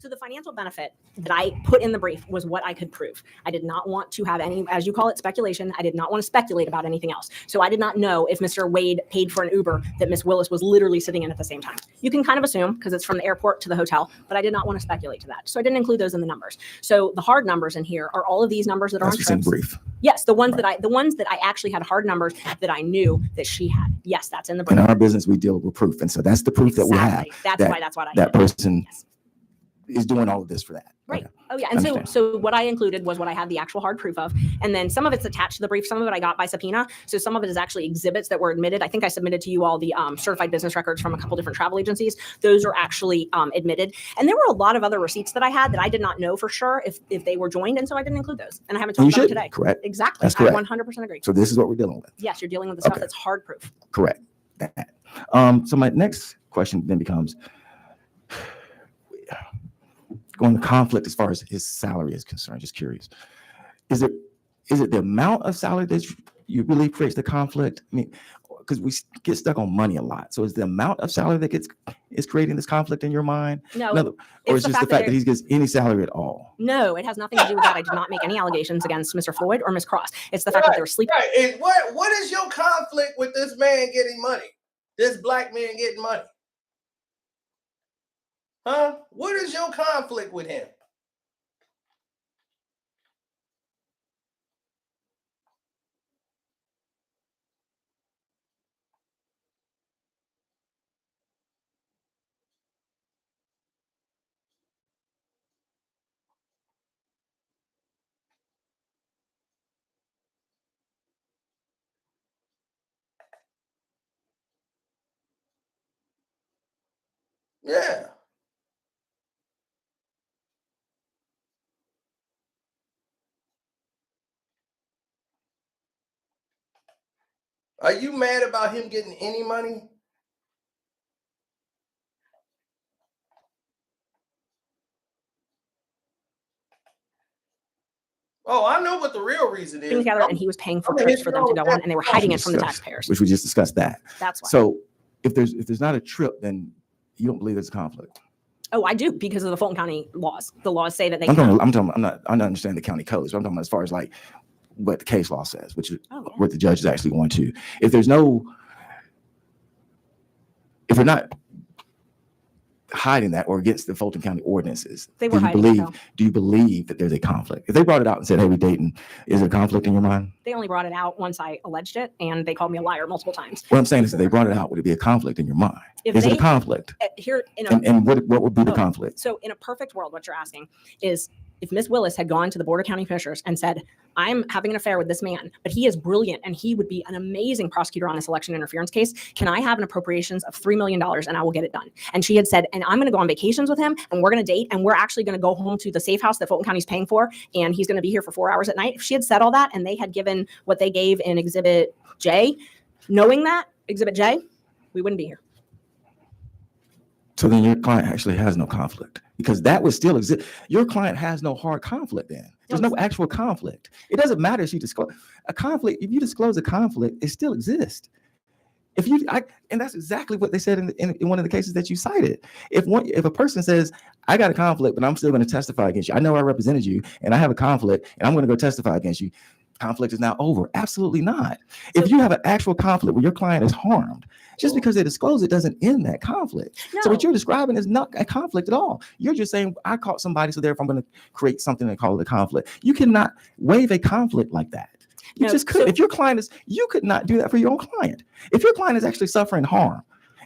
the financial benefit that I put in the brief was what I could prove. I did not want to have any, as you call it, speculation. I did not want to speculate about anything else. So I did not know if Mr. Wade paid for an Uber that Miss Willis was literally sitting in at the same time. You can kind of assume because it's from the airport to the hotel, but I did not want to speculate to that. So I didn't include those in the numbers. So the hard numbers in here are all of these numbers that are That's on what's in the trips. brief. Yes, the ones that I actually had hard numbers that I knew that she had. Yes, that's in the brief. In our business, we deal with proof. And so that's the proof that we have. Exactly. That's what I that did. person Yes. is doing all of this for that. Right. Okay. Oh yeah. And Understand. so what I included was what I had the actual hard proof of. And then some of it's attached to the brief. Some of it I got by subpoena. So some of it is actually exhibits that were admitted. I think I submitted to you all the certified business records from a couple different travel agencies. Those are actually admitted. And there were a lot of other receipts that I had that I did not know for sure if they were joined. And so I didn't include those. And I haven't talked about it today. Correct. Exactly. That's correct. I 100% agree. So this is what we're dealing with. Yes, you're dealing with the stuff Okay. that's hard proof. Correct. That. So my next question then becomes going to conflict as far as his salary is concerned. Just curious. Is it the amount of salary that you really creates the conflict? I mean, because we get stuck on money a lot. So is the amount of salary that is creating this conflict in your mind? No. Or is it's just the fact that he gets any salary at all? No, it has nothing to do with that. I did not make any allegations against Mr. Floyd or Ms. Cross. It's the fact that they were sleeping. Right. And what is your conflict with this man getting money? This black man getting money? Huh? What is your conflict with him? Yeah. Are you mad about him getting any money? Oh, I know what the real reason is. Together, and he was paying for I'm trips for them to go on, and they were hiding it from the Discussed, taxpayers. Which we just discussed that. That's why. So if there's not a trip, then you don't believe there's a conflict. Oh, I do, because of the Fulton County laws. The laws say that they I'm can. not understanding the county codes, but I'm talking about as far as like what the case law says, which is Oh, yeah. what the judge is actually going to. If you're not hiding that or against the Fulton County ordinances, They were hiding it, though. do you believe that there's a conflict? If they brought it out and said, hey, we're dating, is there a conflict in your mind? They only brought it out once I alleged it, and they called me a liar multiple times. What I'm saying is that they brought it out, would it be a conflict in your mind? If Is it they- a conflict? Here, And what would be the Oh. conflict? So in a perfect world, what you're asking is if Miss Willis had gone to the Board of County Commissioners and said, I'm having an affair with this man, but he is brilliant and he would be an amazing prosecutor on this election interference case. Can I have an appropriations of $3 million and I will get it done? And she had said, and I'm going to go on vacations with him and we're going to date and we're actually going to go home to the safe house that Fulton County's paying for. And he's going to be here for 4 hours at night. If she had said all that and they had given what they gave in Exhibit J, knowing that, Exhibit J, we wouldn't be here. So then your client actually has no conflict because that would still exist. Your client has no hard conflict then. There's no actual conflict. It doesn't matter if you disclose a conflict. If you disclose a conflict, it still exists. And that's exactly what they said in one of the cases that you cited. If a person says, I got a conflict, but I'm still going to testify against you. I know I represented you and I have a conflict and I'm going to go testify against you. Conflict is now over. Absolutely not. If you have an actual conflict where your client is harmed, just because they disclose it doesn't end that conflict. So what you're describing is not a conflict at all. You're just saying, I caught somebody, so therefore I'm going to create something and call it a conflict. You cannot waive a conflict like that. You just could. If your client is, you could not do that for your own client. If your client is actually suffering harm,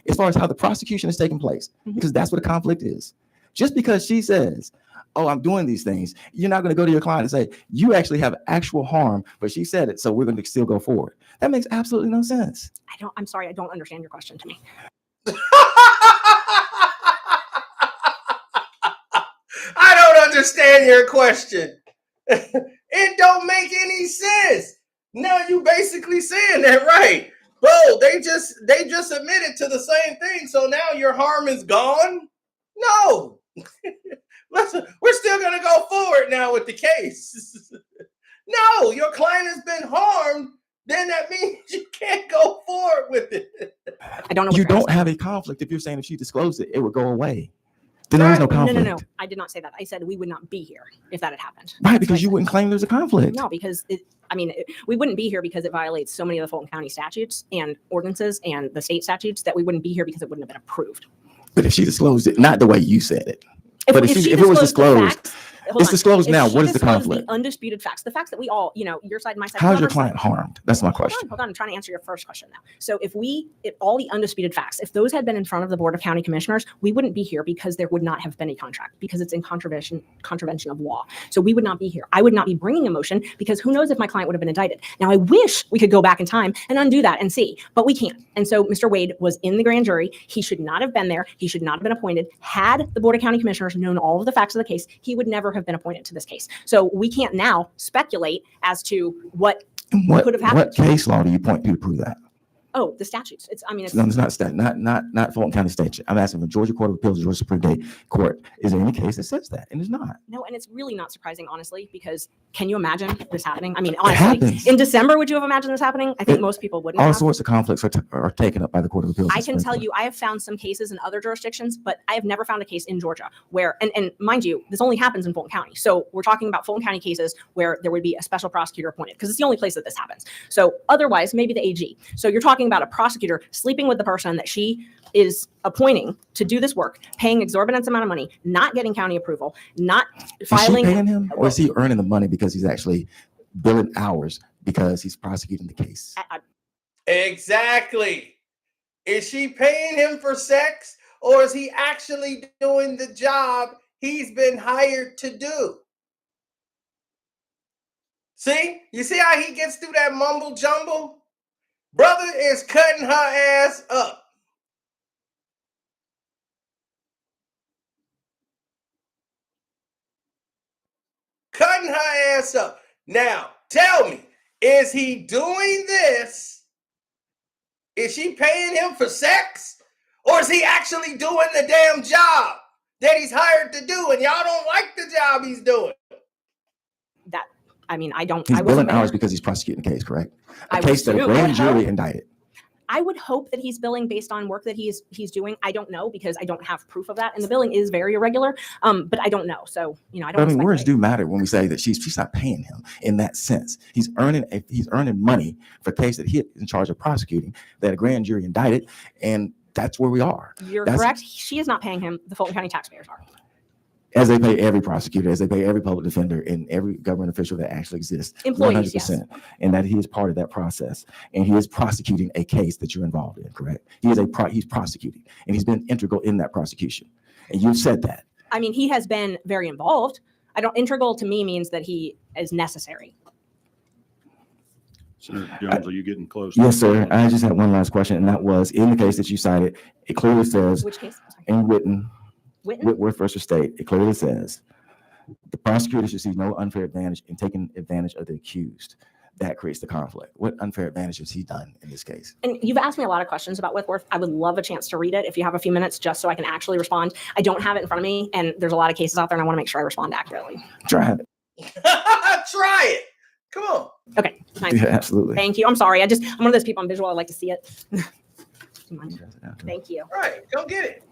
as far as how the prosecution is taking place, because that's what a conflict is. Just because she says, oh, I'm doing these things, you're not going to go to your client and say, you actually have actual harm, but she said it, so we're going to still go forward. That makes absolutely no sense. I'm sorry, I don't understand your question to me. I don't understand your question. It don't make any sense. Now you basically saying that, right? Oh, they just admitted to the same thing. So now your harm is gone? No. Listen, we're still going to go forward now with the case. No, your client has been harmed. Then that means you can't go forward with it. I don't know. You don't have a conflict if you're saying if she disclosed it, it would go away. Then there is no conflict. No. I did not say that. I said we would not be here if that had happened. Right, because you wouldn't claim there's a conflict. No, because we wouldn't be here because it violates so many of the Fulton County statutes and ordinances and the state statutes that we wouldn't be here because it wouldn't have been approved. But if she disclosed it, not the way you said it. If it was disclosed, it's disclosed now. What is the conflict? The undisputed facts, the facts that we all, your side, my side. How's your client harmed? That's my question. Hold on. I'm trying to answer your first question now. So if all the undisputed facts, if those had been in front of the Board of County Commissioners, we wouldn't be here because there would not have been a contract because it's in contravention of law. So we would not be here. I would not be bringing a motion because who knows if my client would have been indicted. Now, I wish we could go back in time and undo that and see, but we can't. And so Mr. Wade was in the grand jury. He should not have been there. He should not have been appointed. Had the Board of County Commissioners known all of the facts of the case, he would never have been appointed to this case. So we can't now speculate as to what could have happened. What case law do you point to prove that? Oh, the statutes. It's not Fulton County statute. I'm asking the Georgia Court of Appeals, the Georgia Supreme Court. Is there any case that says that? And it's not. No, and it's really not surprising, honestly, because can you imagine this happening? I mean, honestly, in December, would you have imagined this happening? I think most people wouldn't. All sorts of conflicts are taken up by the Court of Appeals. I can tell you, I have found some cases in other jurisdictions, but I have never found a case in Georgia where, and mind you, this only happens in Fulton County. So we're talking about Fulton County cases where there would be a special prosecutor appointed because it's the only place that this happens. So otherwise, maybe the AG. So you're talking about a prosecutor sleeping with the person that she is appointing to do this work, paying exorbitant amount of money, not getting county approval, not filing. Is she paying him, or is he earning the money because he's actually billing hours because he's prosecuting the case? Exactly. Is she paying him for sex, or is he actually doing the job he's been hired to do? See? You see how he gets through that mumble jumble? Brother is cutting her ass up. Cutting her ass up. Now, tell me, is he doing this? Is she paying him for sex? Or is he actually doing the damn job that he's hired to do and y'all don't like the job he's doing? He's billing hours because he's prosecuting the case, correct? A case that a grand jury indicted. I would hope that he's billing based on work that he's doing. I don't know because I don't have proof of that, and the billing is very irregular. But I don't know, so I don't. I mean, words do matter when we say that she's not paying him in that sense. He's earning money for a case that he's in charge of prosecuting that a grand jury indicted, and that's where we are. You're correct. She is not paying him. The Fulton County taxpayers are. As they pay every prosecutor, as they pay every public defender and every government official that actually exists. Employees, 100%. Yes. And that he is part of that process. And he is prosecuting a case that you're involved in, correct? He's prosecuting, and he's been integral in that prosecution. And you've said that. I mean, he has been very involved. Integral to me means that he is necessary. Senator Jones, are you getting close? Yes, sir. I just had one last question, and that was in the case that you cited, it clearly says. Which case? In Whitworth versus State, it clearly says the prosecutor should see no unfair advantage in taking advantage of the accused. That creates the conflict. What unfair advantage has he done in this case? And you've asked me a lot of questions about Whitworth. I would love a chance to read it if you have a few minutes, just so I can actually respond. I don't have it in front of me, and there's a lot of cases out there, and I want to make sure I respond accurately. Try it. Try it. Come on. Okay. Nice. Yeah, absolutely. Thank you. I'm sorry. I'm one of those people. I'm visual. I like to see it. Thank you. All right. Go get it.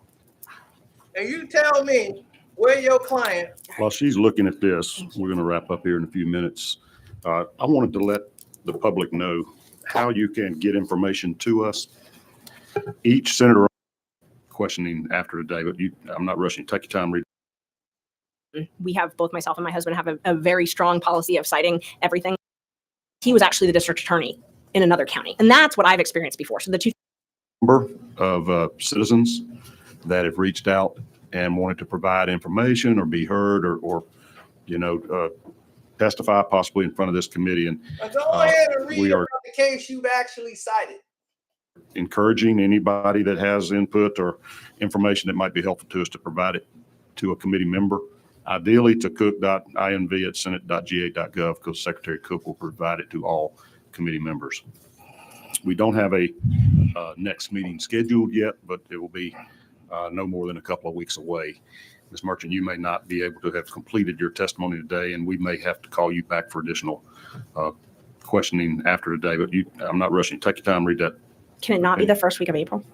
And you tell me where your client. While she's looking at this, we're going to wrap up here in a few minutes. I wanted to let the public know how you can get information to us. Each senator questioning after today, but I'm not rushing. Take your time, read. We have, both myself and my husband have a very strong policy of citing everything. He was actually the district attorney in another county, and that's what I've experienced before. So the two number of citizens that have reached out and wanted to provide information or be heard or testify possibly in front of this committee. And go ahead and read about the case you've actually cited. Encouraging anybody that has input or information that might be helpful to us to provide it to a committee member, ideally to cook.inv@senate.ga.gov, because Secretary Cook will provide it to all committee members. We don't have a next meeting scheduled yet, but it will be no more than a couple of weeks away. Ms. Merchant, you may not be able to have completed your testimony today, and we may have to call you back for additional questioning after today, but I'm not rushing. Take your time, read that. Can it not be the first week of April?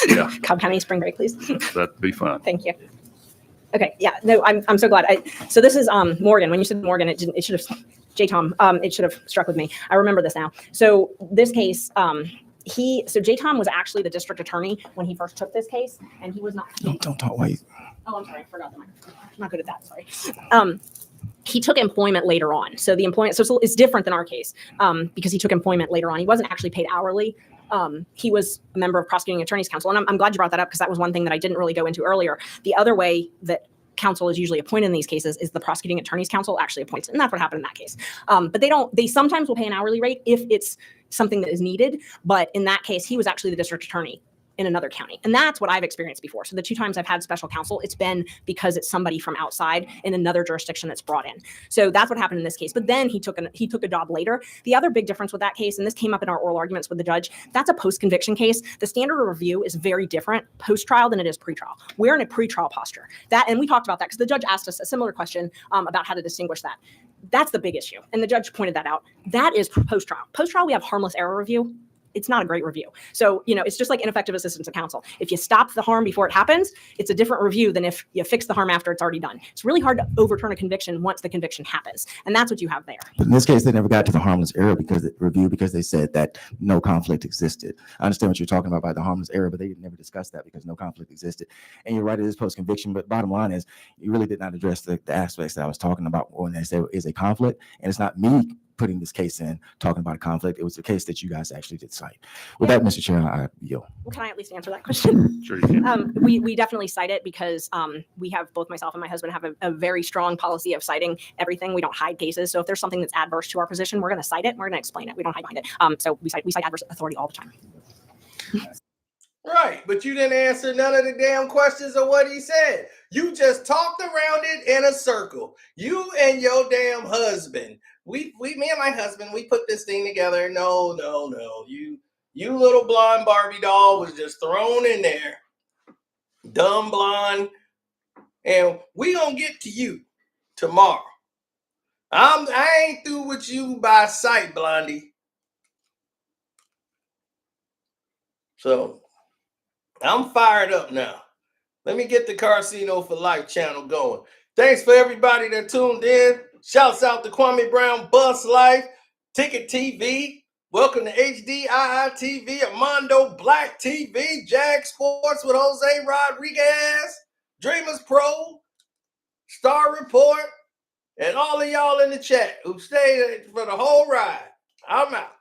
Yeah. Cobb County spring break, please. That'd be fine. Thank you. Okay, yeah, no, I'm so glad. So this is Morgan. When you said Morgan, it should have, J-Tom, it should have struck with me. I remember this now. So this case, J-Tom was actually the district attorney when he first took this case, and he was not. Don't talk while you. Oh, I'm sorry, I forgot the microphone. I'm not good at that, sorry. He took employment later on. So the employment, so it's different than our case because he took employment later on. He wasn't actually paid hourly. He was a member of Prosecuting Attorneys Council. And I'm glad you brought that up because that was one thing that I didn't really go into earlier. The other way that counsel is usually appointed in these cases is the Prosecuting Attorneys Council actually appoints it. And that's what happened in that case. But they sometimes will pay an hourly rate if it's something that is needed. But in that case, he was actually the district attorney in another county. And that's what I've experienced before. So the 2 times I've had special counsel, it's been because it's somebody from outside in another jurisdiction that's brought in. So that's what happened in this case. But then he took a job later. The other big difference with that case, and this came up in our oral arguments with the judge, that's a post-conviction case. The standard of review is very different post-trial than it is pre-trial. We're in a pre-trial posture. And we talked about that because the judge asked us a similar question about how to distinguish that. That's the big issue. And the judge pointed that out. That is post-trial. Post-trial, we have harmless error review. It's not a great review. So, it's just like ineffective assistance of counsel. If you stop the harm before it happens, it's a different review than if you fix the harm after it's already done. It's really hard to overturn a conviction once the conviction happens. And that's what you have there. But in this case, they never got to the harmless error because they said that no conflict existed. I understand what you're talking about by the harmless error, but they never discussed that because no conflict existed. And you're right, it is post-conviction, but bottom line is you really did not address the aspects that I was talking about when they say is a conflict. And it's not me putting this case in, talking about a conflict. It was the case that you guys actually did cite. With that, Mr. Chair, I yield. Well, can I at least answer that question? Sure you can. We definitely cite it because we have, both myself and my husband have a very strong policy of citing everything. We don't hide cases. So if there's something that's adverse to our position, we're going to cite it. We're going to explain it. We don't hide behind it. So we cite adverse authority all the time. Right, but you didn't answer none of the damn questions of what he said. You just talked around it in a circle. You and your damn husband. Me and my husband, we put this thing together. No. You little blonde Barbie doll was just thrown in there. Dumb blonde. And we gonna get to you tomorrow. I ain't through with you by sight, Blondie. So I'm fired up now. Let me get the Carcino for Life channel going. Thanks for everybody that tuned in. Shouts out to Kwame Brown, Bus Life, Ticket TV. Welcome to HDII TV, Armando Black TV, Jag Sports with Jose Rodriguez, Dreamers Pro, Star Report, and all of y'all in the chat who stayed for the whole ride. I'm out.